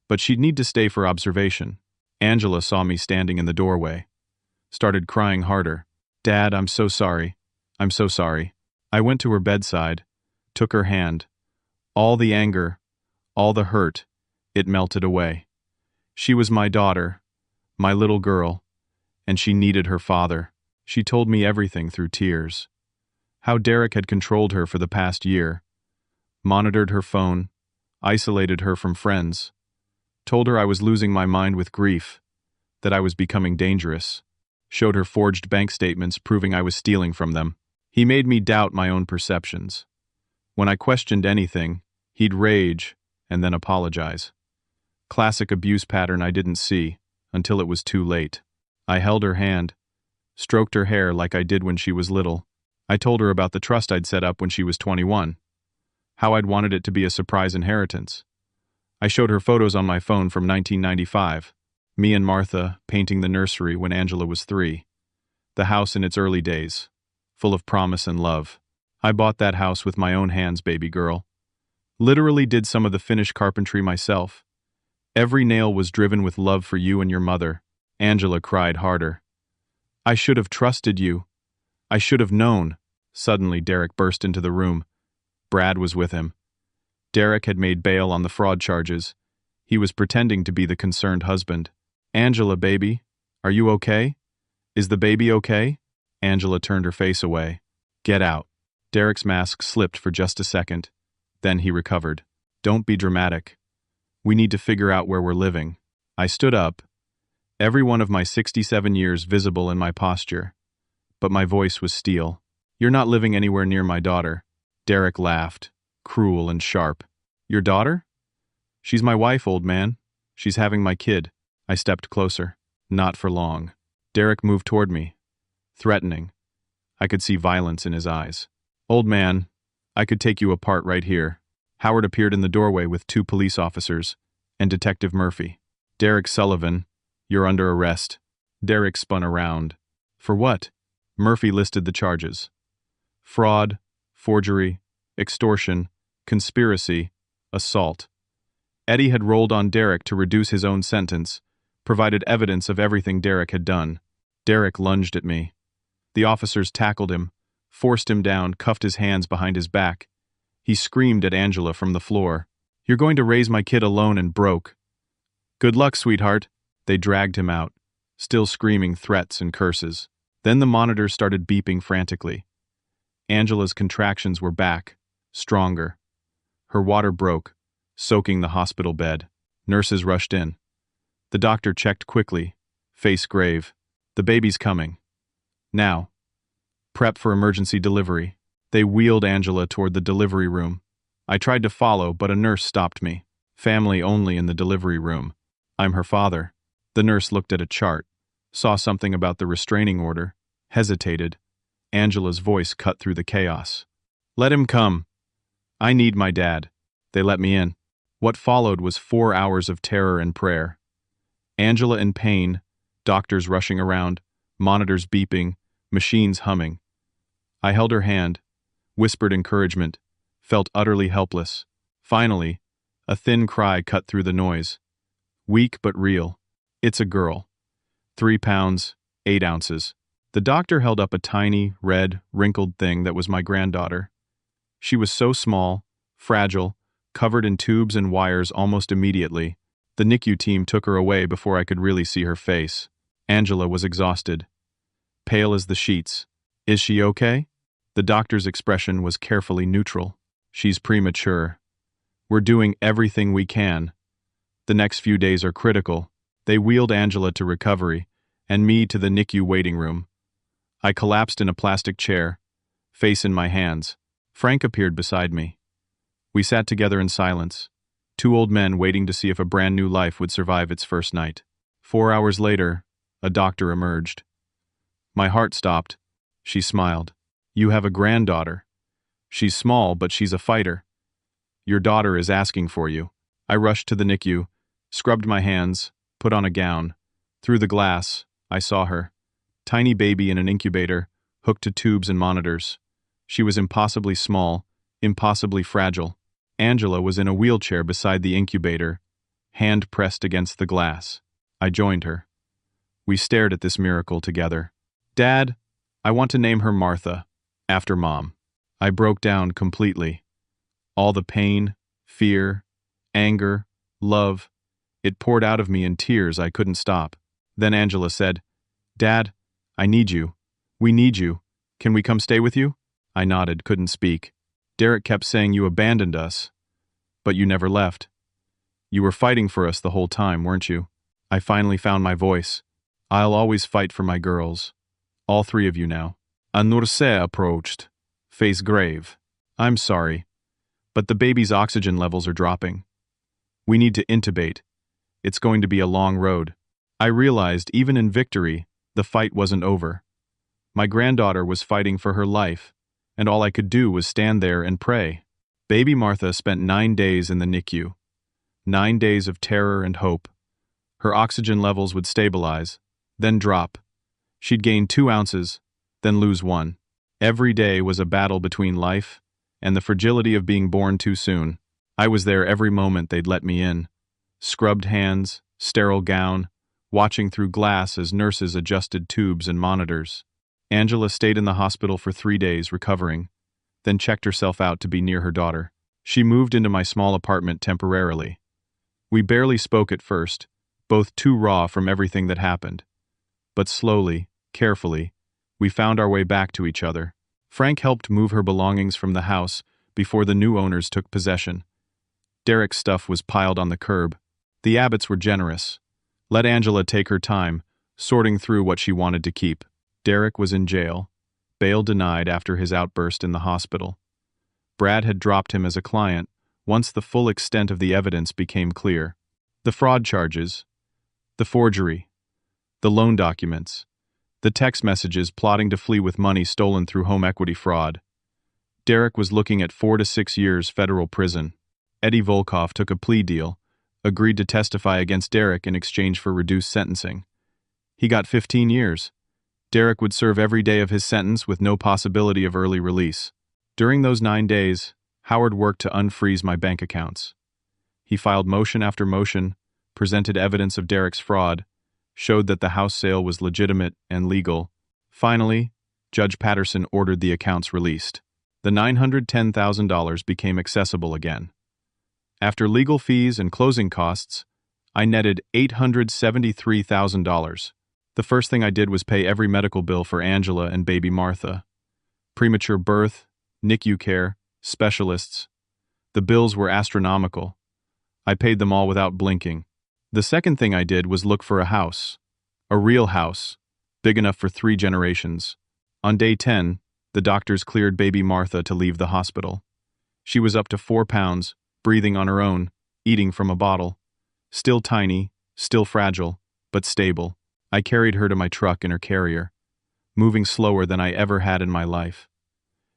but she'd need to stay for observation. Angela saw me standing in the doorway. Started crying harder. "Dad, I'm so sorry. I'm so sorry." I went to her bedside, took her hand. All the anger, all the hurt, it melted away. She was my daughter, my little girl, and she needed her father. She told me everything through tears. How Derek had controlled her for the past year. Monitored her phone, isolated her from friends. Told her I was losing my mind with grief, that I was becoming dangerous. Showed her forged bank statements proving I was stealing from them. He made me doubt my own perceptions. When I questioned anything, he'd rage and then apologize. Classic abuse pattern I didn't see until it was too late. I held her hand, stroked her hair like I did when she was little. I told her about the trust I'd set up when she was 21, how I'd wanted it to be a surprise inheritance. I showed her photos on my phone from 1995, me and Martha painting the nursery when Angela was 3. The house in its early days, full of promise and love. I bought that house with my own hands, baby girl. Literally did some of the finished carpentry myself. Every nail was driven with love for you and your mother. Angela cried harder. "I should have trusted you. I should have known." Suddenly, Derek burst into the room. Brad was with him. Derek had made bail on the fraud charges. He was pretending to be the concerned husband. "Angela, baby, are you okay? Is the baby okay?" Angela turned her face away. "Get out." Derek's mask slipped for just a second. Then he recovered. "Don't be dramatic. We need to figure out where we're living." I stood up, every one of my 67 years visible in my posture. But my voice was steel. "You're not living anywhere near my daughter." Derek laughed, cruel and sharp. "Your daughter? She's my wife, old man. She's having my kid." I stepped closer. Not for long. Derek moved toward me, threatening. I could see violence in his eyes. "Old man, I could take you apart right here." Howard appeared in the doorway with 2 police officers and Detective Murphy. "Derek Sullivan, you're under arrest." Derek spun around. "For what?" Murphy listed the charges. Fraud, forgery, extortion, conspiracy, assault. Eddie had rolled on Derek to reduce his own sentence, provided evidence of everything Derek had done. Derek lunged at me. The officers tackled him, forced him down, cuffed his hands behind his back. He screamed at Angela from the floor. "You're going to raise my kid alone and broke. Good luck, sweetheart." They dragged him out, still screaming threats and curses. Then the monitors started beeping frantically. Angela's contractions were back, stronger. Her water broke, soaking the hospital bed. Nurses rushed in. The doctor checked quickly, face grave. "The baby's coming. Now. Prep for emergency delivery." They wheeled Angela toward the delivery room. I tried to follow, but a nurse stopped me. "Family only in the delivery room. I'm her father." The nurse looked at a chart, saw something about the restraining order, hesitated. Angela's voice cut through the chaos. "Let him come. I need my dad." They let me in. What followed was 4 hours of terror and prayer. Angela in pain, doctors rushing around, monitors beeping, machines humming. I held her hand, whispered encouragement, felt utterly helpless. Finally, a thin cry cut through the noise. Weak but real. "It's a girl. 3 pounds, 8 ounces. The doctor held up a tiny, red, wrinkled thing that was my granddaughter. She was so small, fragile, covered in tubes and wires almost immediately. The NICU team took her away before I could really see her face. Angela was exhausted, pale as the sheets. Is she okay? The doctor's expression was carefully neutral. She's premature. We're doing everything we can. The next few days are critical. They wheeled Angela to recovery, and me to the NICU waiting room. I collapsed in a plastic chair, face in my hands. Frank appeared beside me. We sat together in silence, 2 old men waiting to see if a brand new life would survive its first night. 4 hours later, a doctor emerged. My heart stopped. She smiled. You have a granddaughter. She's small, but she's a fighter. Your daughter is asking for you. I rushed to the NICU, scrubbed my hands, put on a gown. Through the glass, I saw her. Tiny baby in an incubator, hooked to tubes and monitors. She was impossibly small, impossibly fragile. Angela was in a wheelchair beside the incubator, hand pressed against the glass. I joined her. We stared at this miracle together. Dad, I want to name her Martha, after Mom. I broke down completely. All the pain, fear, anger, love, it poured out of me in tears I couldn't stop. Then Angela said, Dad, I need you. We need you. Can we come stay with you? I nodded, couldn't speak. Derek kept saying you abandoned us. But you never left. You were fighting for us the whole time, weren't you? I finally found my voice. I'll always fight for my girls. All 3 of you now. A nurse approached, face grave. I'm sorry, but the baby's oxygen levels are dropping. We need to intubate. It's going to be a long road. I realized even in victory, the fight wasn't over. My granddaughter was fighting for her life, and all I could do was stand there and pray. Baby Martha spent 9 days in the NICU. 9 days of terror and hope. Her oxygen levels would stabilize, then drop. She'd gain 2 ounces, then lose 1. Every day was a battle between life and the fragility of being born too soon. I was there every moment they'd let me in. Scrubbed hands, sterile gown, watching through glass as nurses adjusted tubes and monitors. Angela stayed in the hospital for 3 days recovering, then checked herself out to be near her daughter. She moved into my small apartment temporarily. We barely spoke at first, both too raw from everything that happened. But slowly, carefully, we found our way back to each other. Frank helped move her belongings from the house before the new owners took possession. Derek's stuff was piled on the curb. The Abbotts were generous. Let Angela take her time, sorting through what she wanted to keep. Derek was in jail, bail denied after his outburst in the hospital. Brad had dropped him as a client once the full extent of the evidence became clear. The fraud charges, the forgery, the loan documents, the text messages plotting to flee with money stolen through home equity fraud. Derek was looking at 4 to 6 years federal prison. Eddie Volkov took a plea deal, agreed to testify against Derek in exchange for reduced sentencing. He got 15 years. Derek would serve every day of his sentence with no possibility of early release. During those 9 days, Howard worked to unfreeze my bank accounts. He filed motion after motion, presented evidence of Derek's fraud, showed that the house sale was legitimate and legal. Finally, Judge Patterson ordered the accounts released. The $910,000 became accessible again. After legal fees and closing costs, I netted $873,000. The first thing I did was pay every medical bill for Angela and baby Martha. Premature birth, NICU care, specialists. The bills were astronomical. I paid them all without blinking. The second thing I did was look for a house. A real house, big enough for 3 generations. On day 10, the doctors cleared baby Martha to leave the hospital. She was up to 4 pounds, breathing on her own, eating from a bottle. Still tiny, still fragile, but stable. I carried her to my truck in her carrier, moving slower than I ever had in my life.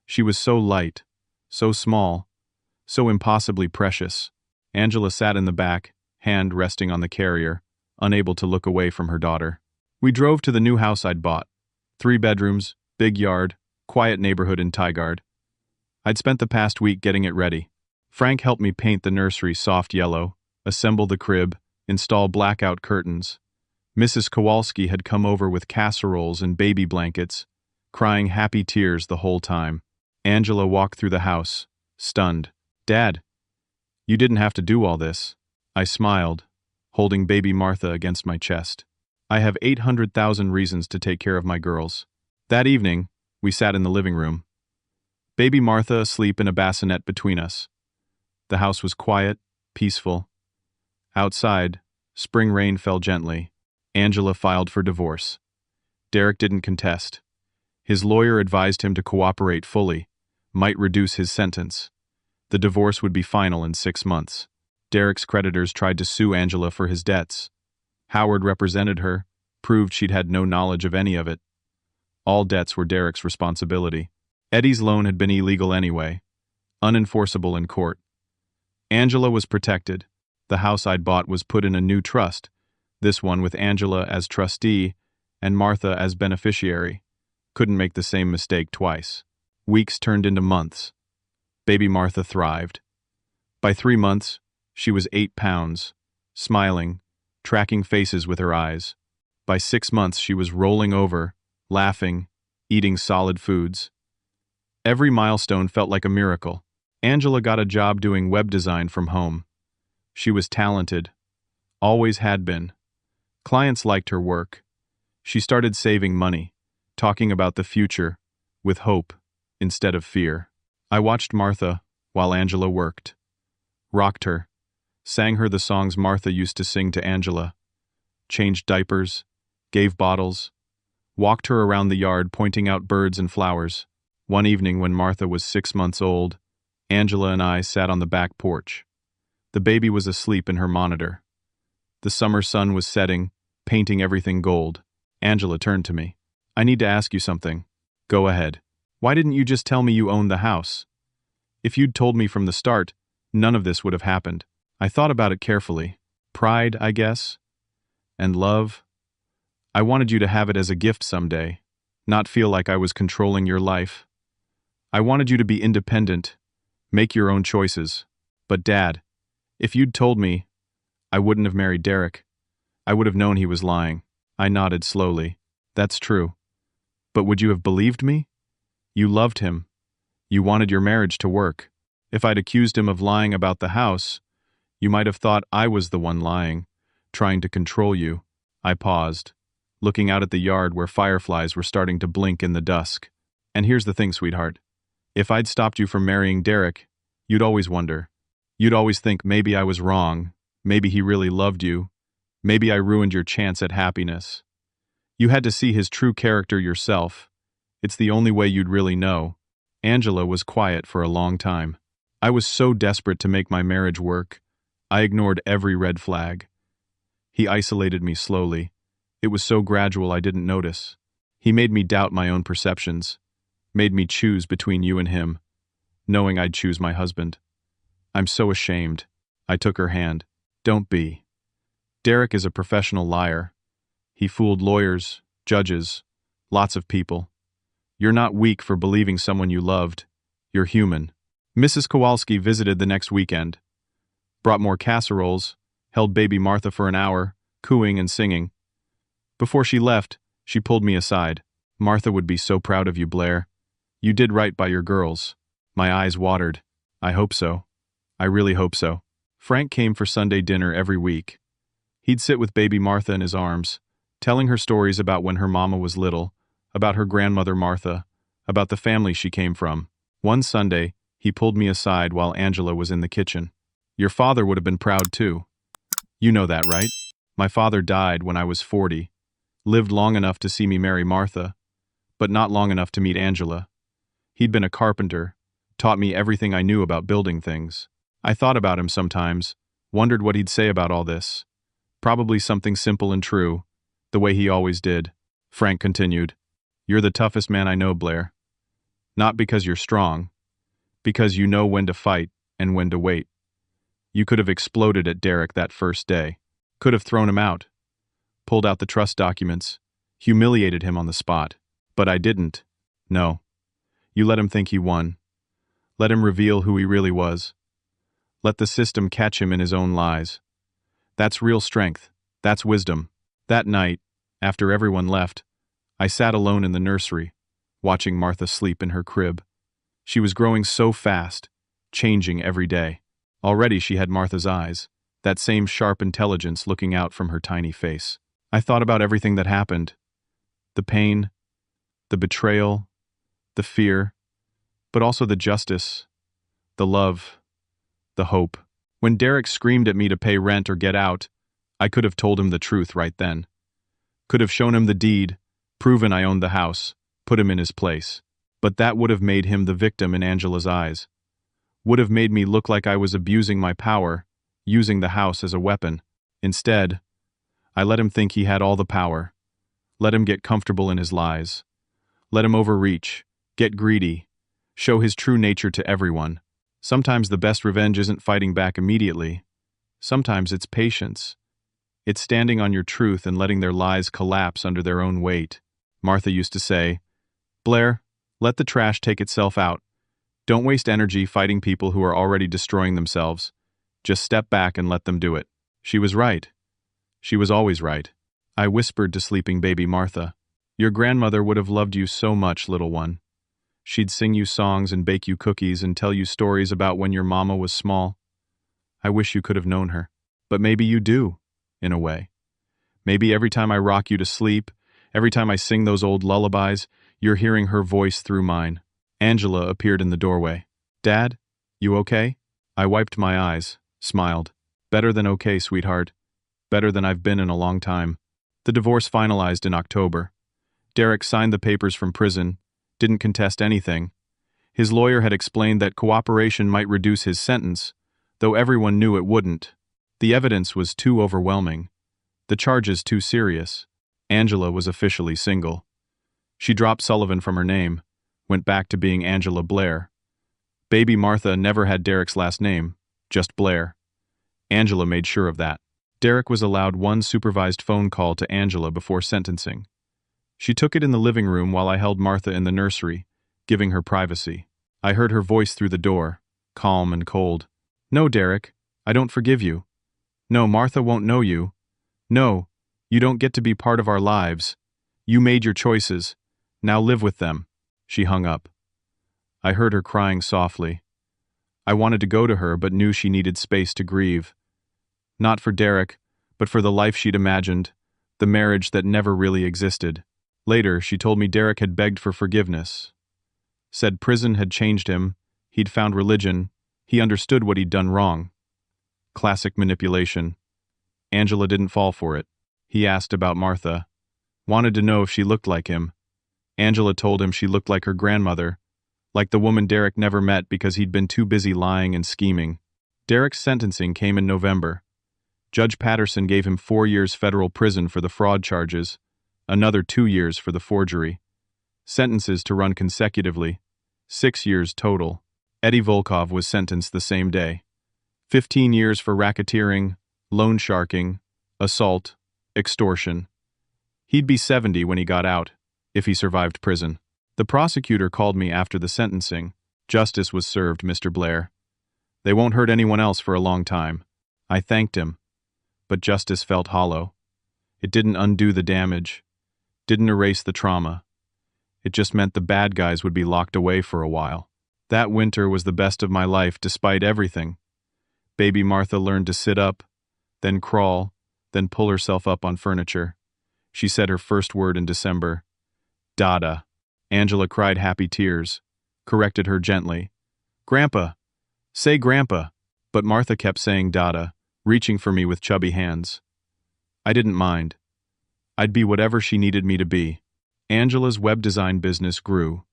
She was so light, so small, so impossibly precious. Angela sat in the back, hand resting on the carrier, unable to look away from her daughter. We drove to the new house I'd bought. 3 bedrooms, big yard, quiet neighborhood in Tigard. I'd spent the past week getting it ready. Frank helped me paint the nursery soft yellow, assemble the crib, install blackout curtains. Mrs. Kowalski had come over with casseroles and baby blankets, crying happy tears the whole time. Angela walked through the house, stunned. "Dad, you didn't have to do all this." I smiled, holding baby Martha against my chest. "I have 800,000 reasons to take care of my girls." That evening, we sat in the living room. Baby Martha asleep in a bassinet between us. The house was quiet, peaceful. Outside, spring rain fell gently. Angela filed for divorce. Derek didn't contest. His lawyer advised him to cooperate fully, might reduce his sentence. The divorce would be final in 6 months. Derek's creditors tried to sue Angela for his debts. Howard represented her, proved she'd had no knowledge of any of it. All debts were Derek's responsibility. Eddie's loan had been illegal anyway, unenforceable in court. Angela was protected. The house I'd bought was put in a new trust, this one with Angela as trustee and Martha as beneficiary. Couldn't make the same mistake twice. Weeks turned into months. Baby Martha thrived. By 3 months, she was 8 pounds, smiling, tracking faces with her eyes. By 6 months, she was rolling over, laughing, eating solid foods. Every milestone felt like a miracle. Angela got a job doing web design from home. She was talented, always had been. Clients liked her work. She started saving money, talking about the future, with hope instead of fear. I watched Martha while Angela worked. Rocked her, sang her the songs Martha used to sing to Angela, changed diapers, gave bottles, walked her around the yard pointing out birds and flowers. One evening when Martha was 6 months old, Angela and I sat on the back porch. The baby was asleep in her monitor. The summer sun was setting, painting everything gold. Angela turned to me. "I need to ask you something." "Go ahead." "Why didn't you just tell me you owned the house? If you'd told me from the start, none of this would have happened." I thought about it carefully. Pride, I guess. And love. I wanted you to have it as a gift someday, not feel like I was controlling your life. I wanted you to be independent, make your own choices. But Dad, if you'd told me, I wouldn't have married Derek. I would have known he was lying. I nodded slowly. "That's true. But would you have believed me? You loved him. You wanted your marriage to work. If I'd accused him of lying about the house, you might have thought I was the one lying, trying to control you." I paused, looking out at the yard where fireflies were starting to blink in the dusk. "And here's the thing, sweetheart. If I'd stopped you from marrying Derek, you'd always wonder. You'd always think maybe I was wrong, maybe he really loved you, maybe I ruined your chance at happiness. You had to see his true character yourself. It's the only way you'd really know." Angela was quiet for a long time. I was so desperate to make my marriage work, I ignored every red flag. He isolated me slowly. It was so gradual I didn't notice. He made me doubt my own perceptions, made me choose between you and him, knowing I'd choose my husband. "I'm so ashamed." I took her hand. "Don't be. Derek is a professional liar. He fooled lawyers, judges, lots of people. You're not weak for believing someone you loved. You're human." Mrs. Kowalski visited the next weekend, brought more casseroles, held baby Martha for an hour, cooing and singing. Before she left, she pulled me aside. "Martha would be so proud of you, Blair. You did right by your girls." My eyes watered. "I hope so. I really hope so." Frank came for Sunday dinner every week. He'd sit with baby Martha in his arms, telling her stories about when her mama was little, about her grandmother Martha, about the family she came from. One Sunday, he pulled me aside while Angela was in the kitchen. "Your father would have been proud too. You know that, right? My father died when I was 40, lived long enough to see me marry Martha, but not long enough to meet Angela. He'd been a carpenter, taught me everything I knew about building things. I thought about him sometimes, wondered what he'd say about all this. Probably something simple and true, the way he always did." Frank continued. "You're the toughest man I know, Blair. Not because you're strong, because you know when to fight and when to wait. You could have exploded at Derek that first day. Could have thrown him out, pulled out the trust documents, humiliated him on the spot. But I didn't. No. You let him think he won. Let him reveal who he really was. Let the system catch him in his own lies. That's real strength. That's wisdom. That night, after everyone left, I sat alone in the nursery, watching Martha sleep in her crib. She was growing so fast, changing every day. Already she had Martha's eyes, that same sharp intelligence looking out from her tiny face. I thought about everything that happened. The pain, the betrayal, the fear, but also the justice, the love, the hope. When Derek screamed at me to pay rent or get out, I could have told him the truth right then. Could have shown him the deed, proven I owned the house, put him in his place. But that would have made him the victim in Angela's eyes. Would have made me look like I was abusing my power, using the house as a weapon. Instead, I let him think he had all the power. Let him get comfortable in his lies. Let him overreach, get greedy, show his true nature to everyone. Sometimes the best revenge isn't fighting back immediately. Sometimes it's patience. It's standing on your truth and letting their lies collapse under their own weight. Martha used to say, "Blair, let the trash take itself out. Don't waste energy fighting people who are already destroying themselves. Just step back and let them do it." She was right. She was always right. I whispered to sleeping baby Martha, "Your grandmother would have loved you so much, little one. She'd sing you songs and bake you cookies and tell you stories about when your mama was small. I wish you could have known her. But maybe you do, in a way. Maybe every time I rock you to sleep, every time I sing those old lullabies, you're hearing her voice through mine." Angela appeared in the doorway. "Dad, you okay?" I wiped my eyes, smiled. "Better than okay, sweetheart. Better than I've been in a long time." The divorce finalized in October. Derek signed the papers from prison, didn't contest anything. His lawyer had explained that cooperation might reduce his sentence, though everyone knew it wouldn't. The evidence was too overwhelming. The charges too serious. Angela was officially single. She dropped Sullivan from her name, went back to being Angela Blair. Baby Martha never had Derek's last name, just Blair. Angela made sure of that. Derek was allowed one supervised phone call to Angela before sentencing. She took it in the living room while I held Martha in the nursery, giving her privacy. I heard her voice through the door, calm and cold. "No, Derek, I don't forgive you. No, Martha won't know you. No, you don't get to be part of our lives. You made your choices. Now live with them." She hung up. I heard her crying softly. I wanted to go to her but knew she needed space to grieve. Not for Derek, but for the life she'd imagined, the marriage that never really existed. Later, she told me Derek had begged for forgiveness. Said prison had changed him, he'd found religion, he understood what he'd done wrong. Classic manipulation. Angela didn't fall for it. He asked about Martha. Wanted to know if she looked like him. Angela told him she looked like her grandmother, like the woman Derek never met because he'd been too busy lying and scheming. Derek's sentencing came in November. Judge Patterson gave him 4 years federal prison for the fraud charges, another 2 years for the forgery. Sentences to run consecutively, 6 years total. Eddie Volkov was sentenced the same day. 15 years for racketeering, loan sharking, assault, extortion. He'd be 70 when he got out, if he survived prison. The prosecutor called me after the sentencing. "Justice was served, Mr. Blair. They won't hurt anyone else for a long time." I thanked him. But justice felt hollow. It didn't undo the damage, didn't erase the trauma. It just meant the bad guys would be locked away for a while. That winter was the best of my life despite everything. Baby Martha learned to sit up, then crawl, then pull herself up on furniture. She said her first word in December. "Dada." Angela cried happy tears, corrected her gently. "Grandpa, say Grandpa." But Martha kept saying Dada, reaching for me with chubby hands. I didn't mind. I'd be whatever she needed me to be. Angela's web design business grew.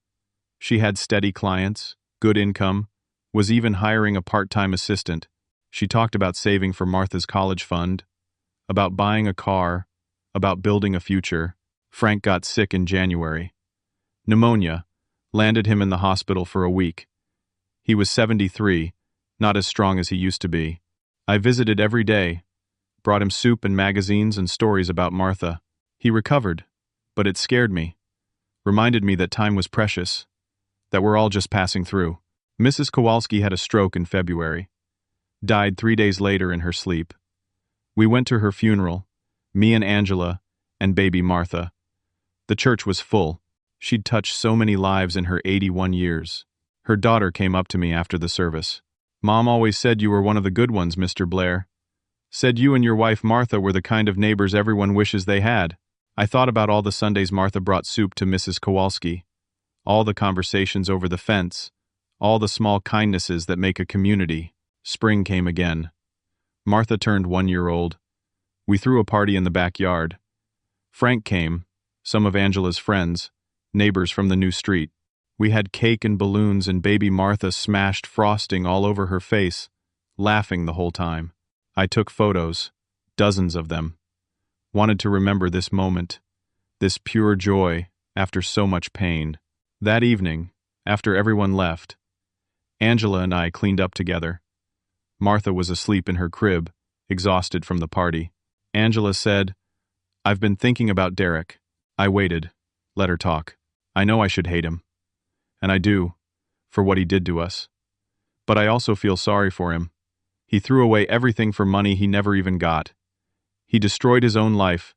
She had steady clients, good income, was even hiring a part-time assistant. She talked about saving for Martha's college fund, about buying a car, about building a future. Frank got sick in January. Pneumonia landed him in the hospital for a week. He was 73, not as strong as he used to be. I visited every day, brought him soup and magazines and stories about Martha. He recovered, but it scared me. Reminded me that time was precious, that we're all just passing through. Mrs. Kowalski had a stroke in February. Died 3 days later in her sleep. We went to her funeral, me and Angela, and baby Martha. The church was full. She'd touched so many lives in her 81 years. Her daughter came up to me after the service. "Mom always said you were one of the good ones, Mr. Blair. Said you and your wife Martha were the kind of neighbors everyone wishes they had." I thought about all the Sundays Martha brought soup to Mrs. Kowalski, all the conversations over the fence, all the small kindnesses that make a community. Spring came again. Martha turned 1 year old. We threw a party in the backyard. Frank came, some of Angela's friends, neighbors from the new street. We had cake and balloons, and baby Martha smashed frosting all over her face, laughing the whole time. I took photos, dozens of them. Wanted to remember this moment, this pure joy after so much pain. That evening, after everyone left, Angela and I cleaned up together. Martha was asleep in her crib, exhausted from the party. Angela said, "I've been thinking about Derek." I waited, let her talk. I know I should hate him. And I do, for what he did to us. But I also feel sorry for him. He threw away everything for money he never even got. He destroyed his own life,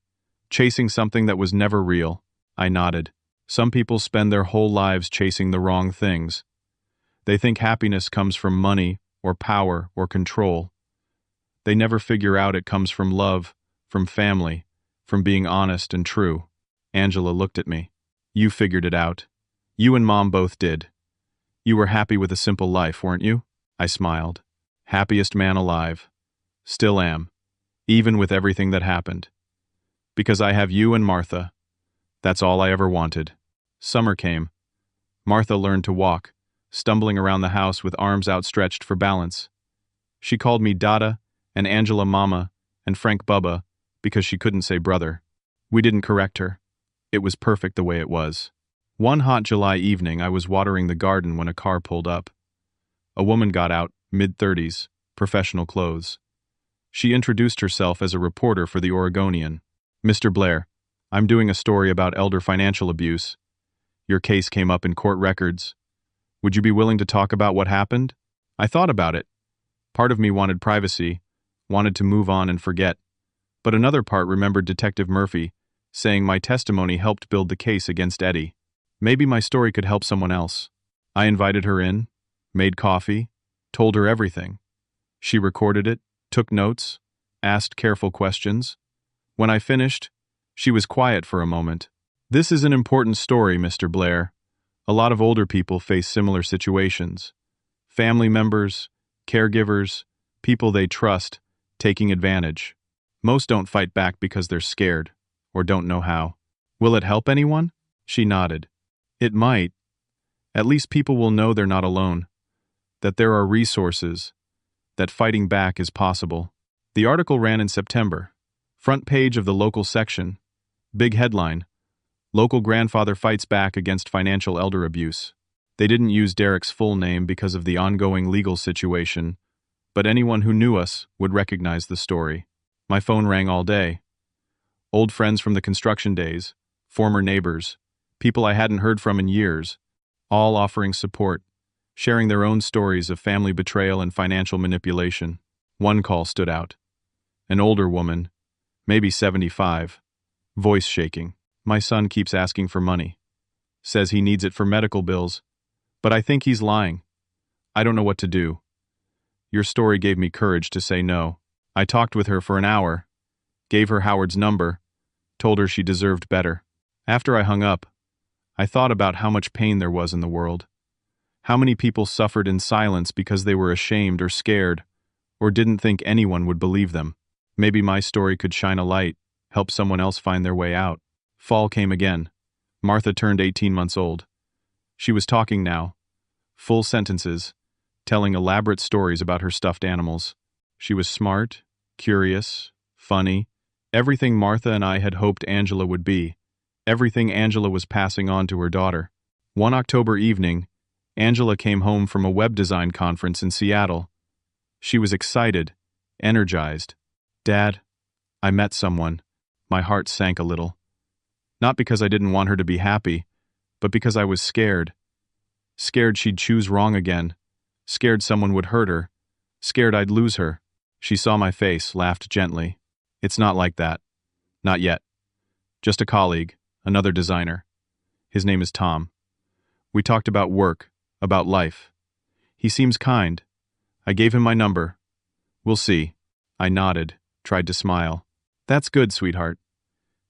chasing something that was never real. I nodded. Some people spend their whole lives chasing the wrong things. They think happiness comes from money, or power, or control. They never figure out it comes from love, from family, from being honest and true. Angela looked at me. "You figured it out. You and Mom both did. You were happy with a simple life, weren't you?" I smiled. "Happiest man alive. Still am, even with everything that happened. Because I have you and Martha. That's all I ever wanted." Summer came. Martha learned to walk, stumbling around the house with arms outstretched for balance. She called me Dada, and Angela Mama, and Frank Bubba, because she couldn't say brother. We didn't correct her. It was perfect the way it was. One hot July evening, I was watering the garden when a car pulled up. A woman got out, mid-30s, professional clothes. She introduced herself as a reporter for the Oregonian. "Mr. Blair, I'm doing a story about elder financial abuse. Your case came up in court records. Would you be willing to talk about what happened?" I thought about it. Part of me wanted privacy, wanted to move on and forget. But another part remembered Detective Murphy, saying my testimony helped build the case against Eddie. Maybe my story could help someone else. I invited her in, made coffee, told her everything. She recorded it, took notes, asked careful questions. When I finished, she was quiet for a moment. "This is an important story, Mr. Blair. A lot of older people face similar situations. Family members, caregivers, people they trust, taking advantage. Most don't fight back because they're scared, or don't know how. Will it help anyone?" She nodded. "It might. At least people will know they're not alone, that there are resources, that fighting back is possible." The article ran in September. Front page of the local section. Big headline: "Local grandfather fights back against financial elder abuse." They didn't use Derek's full name because of the ongoing legal situation, but anyone who knew us would recognize the story. My phone rang all day. Old friends from the construction days, former neighbors, people I hadn't heard from in years, all offering support, sharing their own stories of family betrayal and financial manipulation. One call stood out. An older woman, maybe 75, voice shaking. "My son keeps asking for money. Says he needs it for medical bills, but I think he's lying. I don't know what to do. Your story gave me courage to say no." I talked with her for an hour, gave her Howard's number, told her she deserved better. After I hung up, I thought about how much pain there was in the world. How many people suffered in silence because they were ashamed or scared, or didn't think anyone would believe them. Maybe my story could shine a light, help someone else find their way out. Fall came again. Martha turned 18 months old. She was talking now, full sentences, telling elaborate stories about her stuffed animals. She was smart, curious, funny, everything Martha and I had hoped Angela would be, everything Angela was passing on to her daughter. One October evening, Angela came home from a web design conference in Seattle. She was excited, energized. "Dad, I met someone." My heart sank a little. Not because I didn't want her to be happy, but because I was scared. Scared she'd choose wrong again. Scared someone would hurt her. Scared I'd lose her. She saw my face, laughed gently. "It's not like that. Not yet. Just a colleague, another designer. His name is Tom. We talked about work, about life. He seems kind. I gave him my number. We'll see. I nodded, tried to smile. That's good, sweetheart.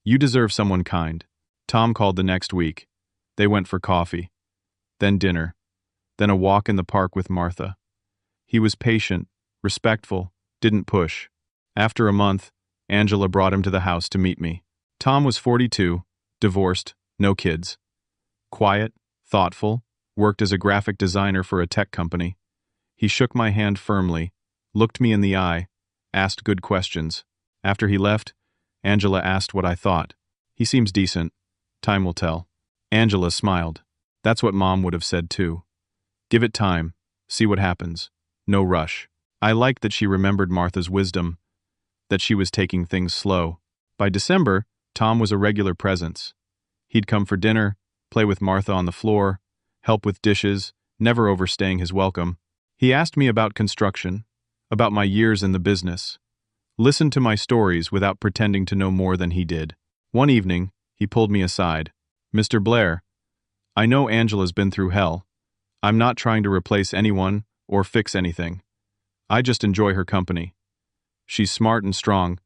You deserve someone kind. Tom called the next week. They went for coffee. Then dinner. Then a walk in the park with Martha. He was patient, respectful, didn't push. After a month, Angela brought him to the house to meet me. Tom was 42, divorced, no kids. Quiet, thoughtful, worked as a graphic designer for a tech company. He shook my hand firmly, looked me in the eye, asked good questions. After he left, Angela asked what I thought. He seems decent. Time will tell. Angela smiled. That's what Mom would have said too. Give it time. See what happens. No rush. I liked that she remembered Martha's wisdom, that she was taking things slow. By December, Tom was a regular presence. He'd come for dinner, play with Martha on the floor, help with dishes, never overstaying his welcome. He asked me about construction, about my years in the business. Listened to my stories without pretending to know more than he did. One evening, he pulled me aside. Mr. Blair, I know Angela's been through hell. I'm not trying to replace anyone or fix anything. I just enjoy her company. She's smart and strong,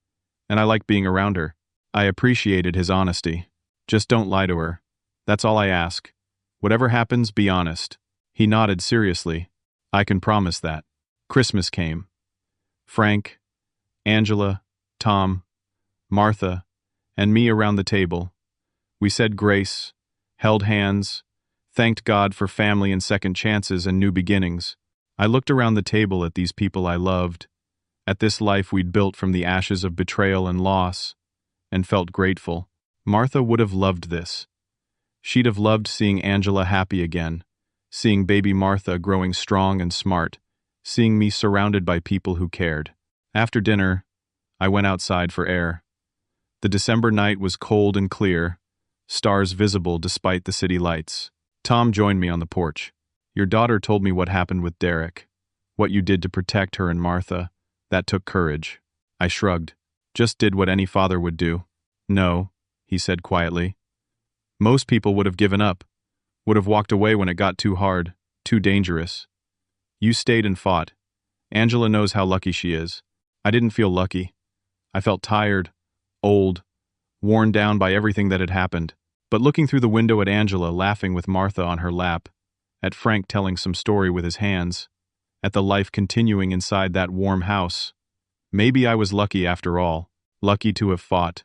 and I like being around her. I appreciated his honesty. Just don't lie to her. That's all I ask. Whatever happens, be honest. He nodded seriously. I can promise that. Christmas came. Frank, Angela, Tom, Martha, and me around the table. We said grace, held hands, thanked God for family and second chances and new beginnings. I looked around the table at these people I loved, at this life we'd built from the ashes of betrayal and loss, and felt grateful. Martha would have loved this. She'd have loved seeing Angela happy again, seeing baby Martha growing strong and smart, seeing me surrounded by people who cared. After dinner, I went outside for air. The December night was cold and clear, stars visible despite the city lights. Tom joined me on the porch. Your daughter told me what happened with Derek, what you did to protect her and Martha. That took courage. I shrugged. Just did what any father would do. No, he said quietly. Most people would have given up, would have walked away when it got too hard, too dangerous. You stayed and fought. Angela knows how lucky she is. I didn't feel lucky. I felt tired, old, worn down by everything that had happened. But looking through the window at Angela laughing with Martha on her lap, at Frank telling some story with his hands, at the life continuing inside that warm house, maybe I was lucky after all, lucky to have fought,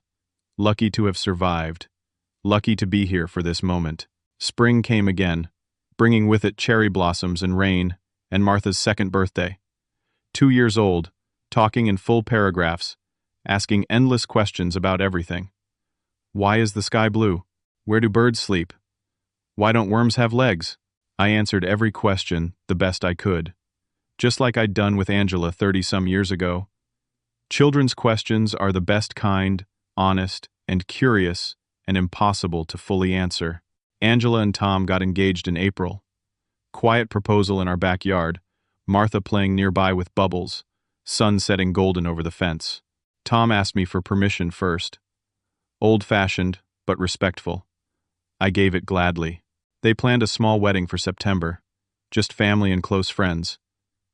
lucky to have survived, lucky to be here for this moment. Spring came again, bringing with it cherry blossoms and rain, and Martha's second birthday. 2 years old, talking in full paragraphs, asking endless questions about everything. Why is the sky blue? Where do birds sleep? Why don't worms have legs? I answered every question the best I could, just like I'd done with Angela 30-some years ago. Children's questions are the best kind, honest, and curious, and impossible to fully answer. Angela and Tom got engaged in April. Quiet proposal in our backyard, Martha playing nearby with bubbles, sun setting golden over the fence. Tom asked me for permission first. Old-fashioned, but respectful. I gave it gladly. They planned a small wedding for September, just family and close friends.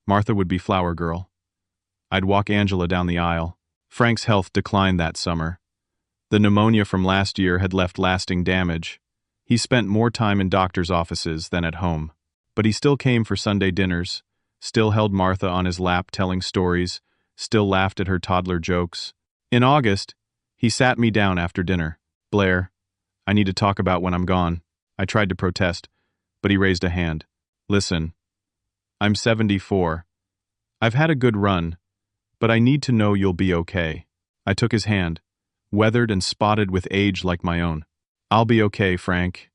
Martha would be flower girl. I'd walk Angela down the aisle. Frank's health declined that summer. The pneumonia from last year had left lasting damage. He spent more time in doctor's offices than at home. But he still came for Sunday dinners, still held Martha on his lap telling stories, still laughed at her toddler jokes. In August, he sat me down after dinner. Blair, I need to talk about when I'm gone. I tried to protest, but he raised a hand. Listen, I'm 74. I've had a good run, but I need to know you'll be okay. I took his hand, weathered and spotted with age like my own. I'll be okay, Frank.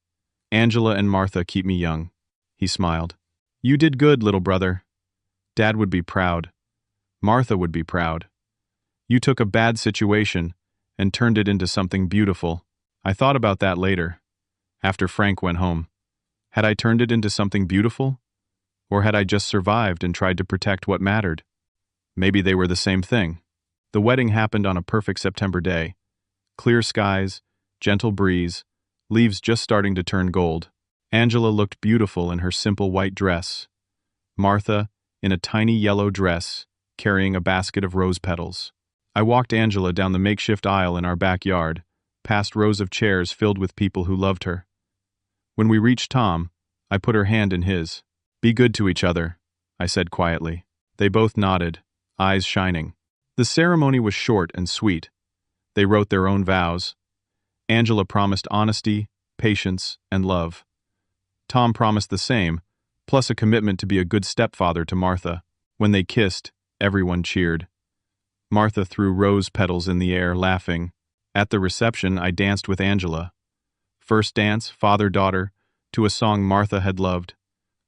Angela and Martha keep me young. He smiled. You did good, little brother. Dad would be proud. Martha would be proud. You took a bad situation and turned it into something beautiful. I thought about that later, after Frank went home. Had I turned it into something beautiful? Or had I just survived and tried to protect what mattered? Maybe they were the same thing. The wedding happened on a perfect September day. Clear skies, gentle breeze, leaves just starting to turn gold. Angela looked beautiful in her simple white dress. Martha, in a tiny yellow dress, carrying a basket of rose petals. I walked Angela down the makeshift aisle in our backyard, past rows of chairs filled with people who loved her. When we reached Tom, I put her hand in his. "Be good to each other," I said quietly. They both nodded, eyes shining. The ceremony was short and sweet. They wrote their own vows. Angela promised honesty, patience, and love. Tom promised the same, plus a commitment to be a good stepfather to Martha. When they kissed, everyone cheered. Martha threw rose petals in the air, laughing. At the reception, I danced with Angela. First dance, father-daughter, to a song Martha had loved.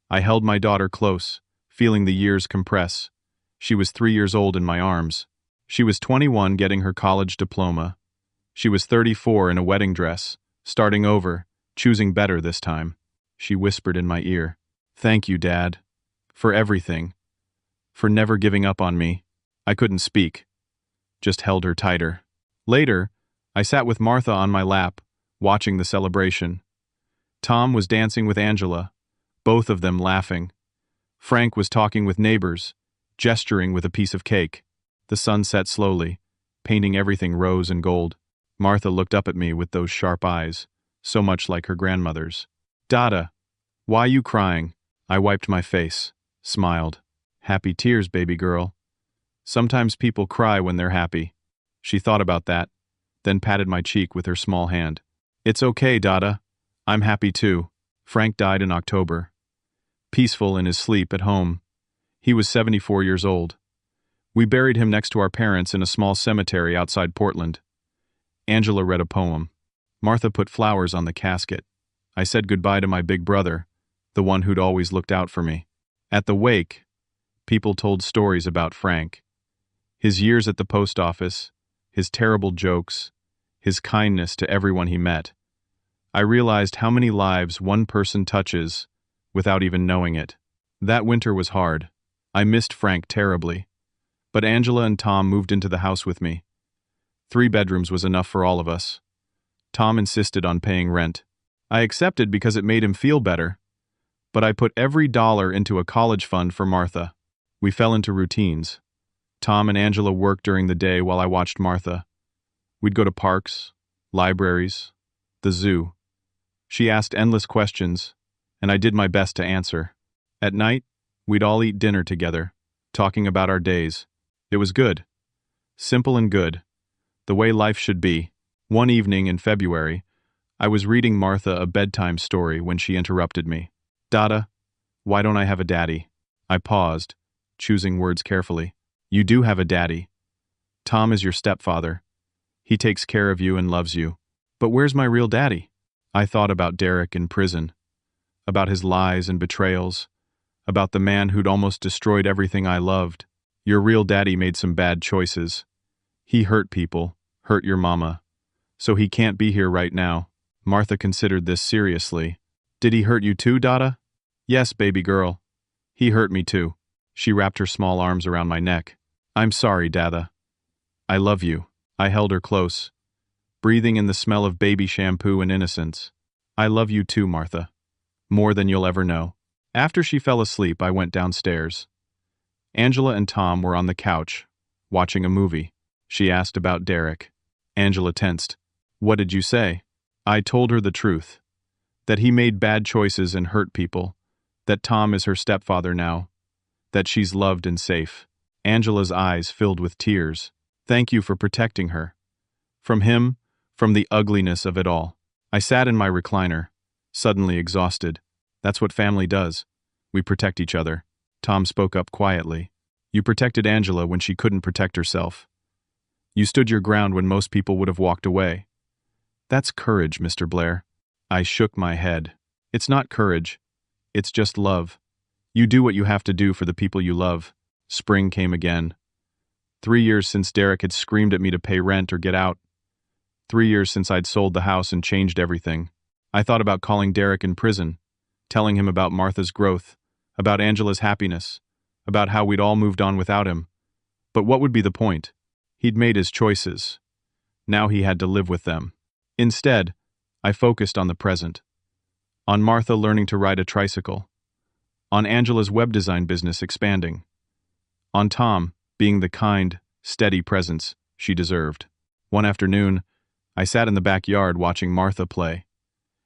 I held my daughter close, feeling the years compress. She was 3 years old in my arms. She was 21, getting her college diploma. She was 34 in a wedding dress, starting over, choosing better this time. She whispered in my ear, "Thank you, Dad. For everything. For never giving up on me." I couldn't speak. Just held her tighter. Later, I sat with Martha on my lap, watching the celebration. Tom was dancing with Angela, both of them laughing. Frank was talking with neighbors, gesturing with a piece of cake. The sun set slowly, painting everything rose and gold. Martha looked up at me with those sharp eyes, so much like her grandmother's. "Dada, why you crying?" I wiped my face, smiled. "Happy tears, baby girl. Sometimes people cry when they're happy." She thought about that, then patted my cheek with her small hand. "It's okay, Dada. I'm happy too." Frank died in October. Peaceful in his sleep at home. He was 74 years old. We buried him next to our parents in a small cemetery outside Portland. Angela read a poem. Martha put flowers on the casket. I said goodbye to my big brother, the one who'd always looked out for me. At the wake, people told stories about Frank. His years at the post office, his terrible jokes, his kindness to everyone he met. I realized how many lives one person touches without even knowing it. That winter was hard. I missed Frank terribly. But Angela and Tom moved into the house with me. 3 bedrooms was enough for all of us. Tom insisted on paying rent. I accepted because it made him feel better. But I put every dollar into a college fund for Martha. We fell into routines. Tom and Angela worked during the day while I watched Martha. We'd go to parks, libraries, the zoo. She asked endless questions, and I did my best to answer. At night, we'd all eat dinner together, talking about our days. It was good. Simple and good. The way life should be. One evening in February, I was reading Martha a bedtime story when she interrupted me. "Dada, why don't I have a daddy?" I paused, choosing words carefully. "You do have a daddy. Tom is your stepfather. He takes care of you and loves you. But where's my real daddy?" I thought about Derek in prison, about his lies and betrayals, about the man who'd almost destroyed everything I loved. "Your real daddy made some bad choices. He hurt people, hurt your mama. So he can't be here right now." Martha considered this seriously. "Did he hurt you too, Dada?" "Yes, baby girl. He hurt me too." She wrapped her small arms around my neck. "I'm sorry, Dada. I love you." I held her close, breathing in the smell of baby shampoo and innocence. "I love you too, Martha. More than you'll ever know." After she fell asleep, I went downstairs. Angela and Tom were on the couch, watching a movie. She asked about Derek. Angela tensed. "What did you say?" I told her the truth. That he made bad choices and hurt people. That Tom is her stepfather now. That she's loved and safe. Angela's eyes filled with tears. "Thank you for protecting her. From him, from the ugliness of it all." I sat in my recliner, suddenly exhausted. That's what family does. We protect each other. Tom spoke up quietly. "You protected Angela when she couldn't protect herself. You stood your ground when most people would have walked away. That's courage, Mr. Blair." I shook my head. "It's not courage. It's just love. You do what you have to do for the people you love." Spring came again. 3 years since Derek had screamed at me to pay rent or get out. 3 years since I'd sold the house and changed everything. I thought about calling Derek in prison, telling him about Martha's growth, about Angela's happiness, about how we'd all moved on without him. But what would be the point? He'd made his choices. Now he had to live with them. Instead, I focused on the present. On Martha learning to ride a tricycle. On Angela's web design business expanding. On Tom being the kind, steady presence she deserved. One afternoon, I sat in the backyard watching Martha play.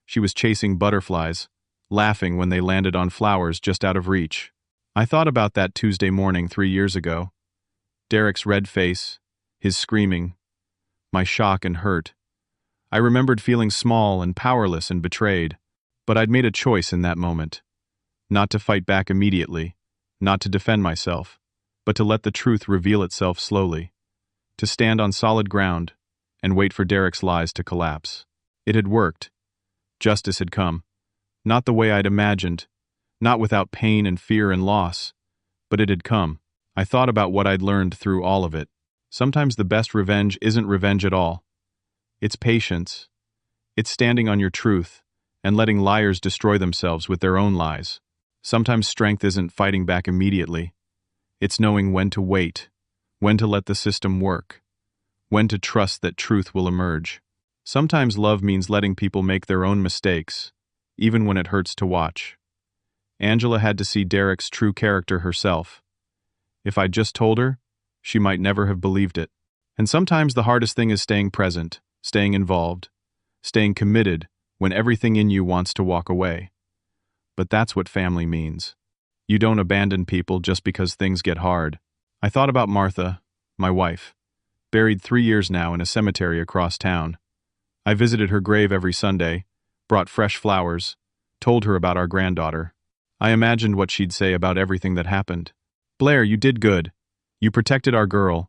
She was chasing butterflies, laughing when they landed on flowers just out of reach. I thought about that Tuesday morning 3 years ago. Derek's red face, his screaming, my shock and hurt. I remembered feeling small and powerless and betrayed, but I'd made a choice in that moment. Not to fight back immediately, not to defend myself, but to let the truth reveal itself slowly. To stand on solid ground and wait for Derek's lies to collapse. It had worked. Justice had come. Not the way I'd imagined, not without pain and fear and loss, but it had come. I thought about what I'd learned through all of it. Sometimes the best revenge isn't revenge at all. It's patience. It's standing on your truth and letting liars destroy themselves with their own lies. Sometimes strength isn't fighting back immediately. It's knowing when to wait, when to let the system work, when to trust that truth will emerge. Sometimes love means letting people make their own mistakes, even when it hurts to watch. Angela had to see Derek's true character herself. If I'd just told her, she might never have believed it. And sometimes the hardest thing is staying present, staying involved, staying committed when everything in you wants to walk away. But that's what family means. You don't abandon people just because things get hard. I thought about Martha, my wife, buried 3 years now in a cemetery across town. I visited her grave every Sunday, brought fresh flowers, told her about our granddaughter. I imagined what she'd say about everything that happened. Blair, you did good. You protected our girl.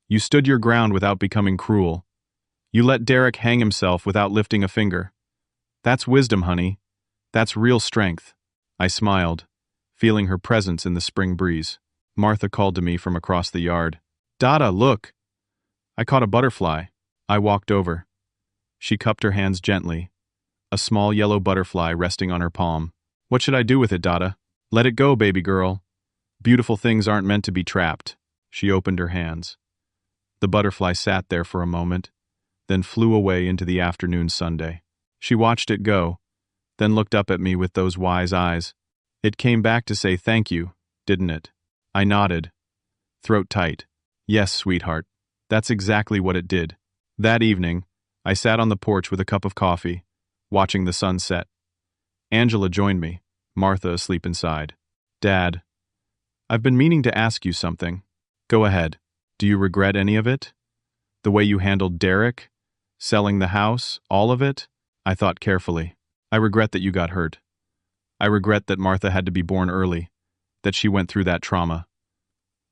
You stood your ground without becoming cruel. You let Derek hang himself without lifting a finger. That's wisdom, honey. That's real strength. I smiled, feeling her presence in the spring breeze. Martha called to me from across the yard. Dada, look! I caught a butterfly. I walked over. She cupped her hands gently, a small yellow butterfly resting on her palm. What should I do with it, Dada? Let it go, baby girl. Beautiful things aren't meant to be trapped. She opened her hands. The butterfly sat there for a moment, then flew away into the afternoon Sunday. She watched it go, then looked up at me with those wise eyes. It came back to say thank you, didn't it? I nodded, throat tight. Yes, sweetheart. That's exactly what it did. That evening, I sat on the porch with a cup of coffee, watching the sun set. Angela joined me, Martha asleep inside. Dad, I've been meaning to ask you something. Go ahead. Do you regret any of it? The way you handled Derek? Selling the house? All of it? I thought carefully. I regret that you got hurt. I regret that Martha had to be born early, that she went through that trauma.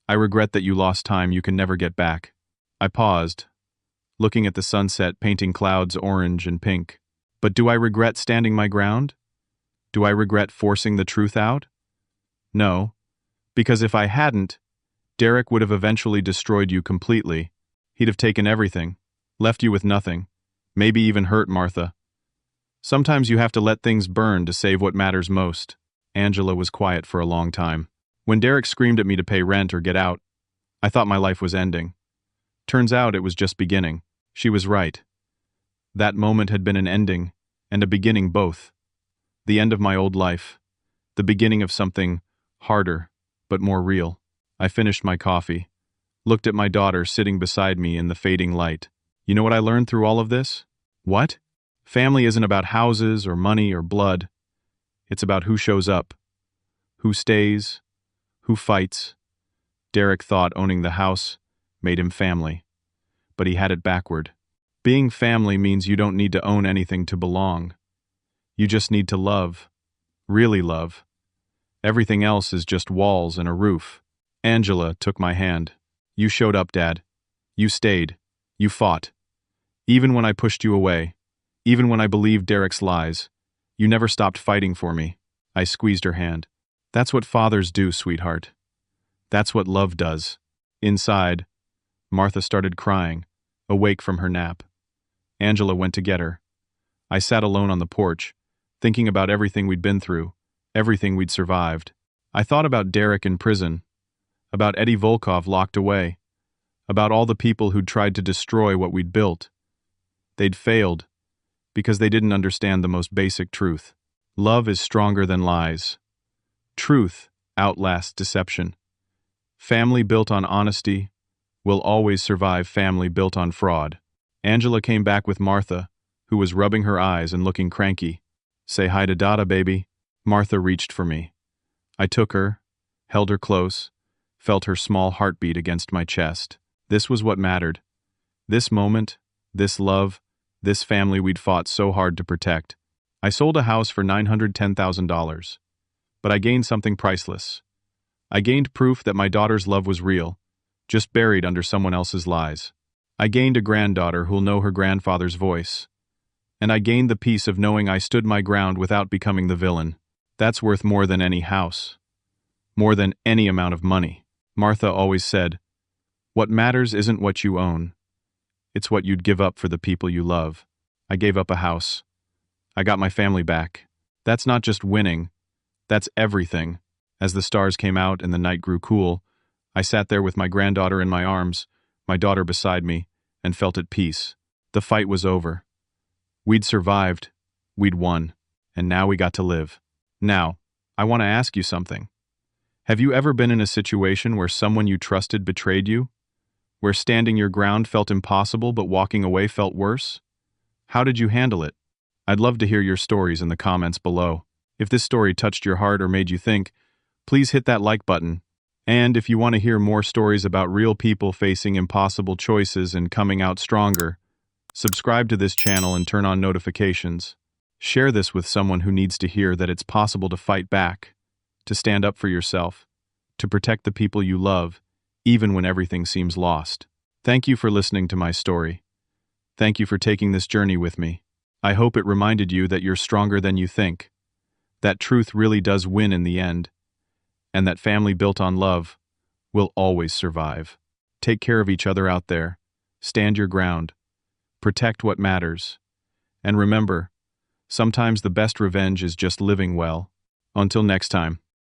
I regret that you lost time you can never get back. I paused, looking at the sunset painting clouds orange and pink. But do I regret standing my ground? Do I regret forcing the truth out? No, because if I hadn't, Derek would have eventually destroyed you completely. He'd have taken everything, left you with nothing, maybe even hurt Martha. Sometimes you have to let things burn to save what matters most. Angela was quiet for a long time. When Derek screamed at me to pay rent or get out, I thought my life was ending. Turns out it was just beginning. She was right. That moment had been an ending and a beginning both. The end of my old life. The beginning of something harder, but more real. I finished my coffee, looked at my daughter sitting beside me in the fading light. You know what I learned through all of this? What? Family isn't about houses or money or blood. It's about who shows up, who stays, who fights. Derek thought owning the house made him family, but he had it backward. Being family means you don't need to own anything to belong. You just need to love, really love. Everything else is just walls and a roof. Angela took my hand. You showed up, Dad. You stayed. You fought. Even when I pushed you away, even when I believed Derek's lies, you never stopped fighting for me. I squeezed her hand. That's what fathers do, sweetheart. That's what love does. Inside, Martha started crying, awake from her nap. Angela went to get her. I sat alone on the porch, thinking about everything we'd been through, everything we'd survived. I thought about Derek in prison, about Eddie Volkov locked away, about all the people who'd tried to destroy what we'd built. They'd failed, because they didn't understand the most basic truth. Love is stronger than lies. Truth outlasts deception. Family built on honesty will always survive family built on fraud. Angela came back with Martha, who was rubbing her eyes and looking cranky. "Say hi to Dada, baby." Martha reached for me. I took her, held her close, felt her small heartbeat against my chest. This was what mattered. This moment, this love, this family we'd fought so hard to protect. I sold a house for $910,000. But I gained something priceless. I gained proof that my daughter's love was real, just buried under someone else's lies. I gained a granddaughter who'll know her grandfather's voice. And I gained the peace of knowing I stood my ground without becoming the villain. That's worth more than any house. More than any amount of money. Martha always said, "What matters isn't what you own. It's what you'd give up for the people you love." I gave up a house. I got my family back. That's not just winning. That's everything. As the stars came out and the night grew cool, I sat there with my granddaughter in my arms, my daughter beside me, and felt at peace. The fight was over. We'd survived. We'd won. And now we got to live. Now, I want to ask you something. Have you ever been in a situation where someone you trusted betrayed you? Where standing your ground felt impossible but walking away felt worse? How did you handle it? I'd love to hear your stories in the comments below. If this story touched your heart or made you think, please hit that like button. And if you want to hear more stories about real people facing impossible choices and coming out stronger, subscribe to this channel and turn on notifications. Share this with someone who needs to hear that it's possible to fight back, to stand up for yourself, to protect the people you love, even when everything seems lost. Thank you for listening to my story. Thank you for taking this journey with me. I hope it reminded you that you're stronger than you think, that truth really does win in the end, and that family built on love will always survive. Take care of each other out there. Stand your ground. Protect what matters. And remember, sometimes the best revenge is just living well. Until next time.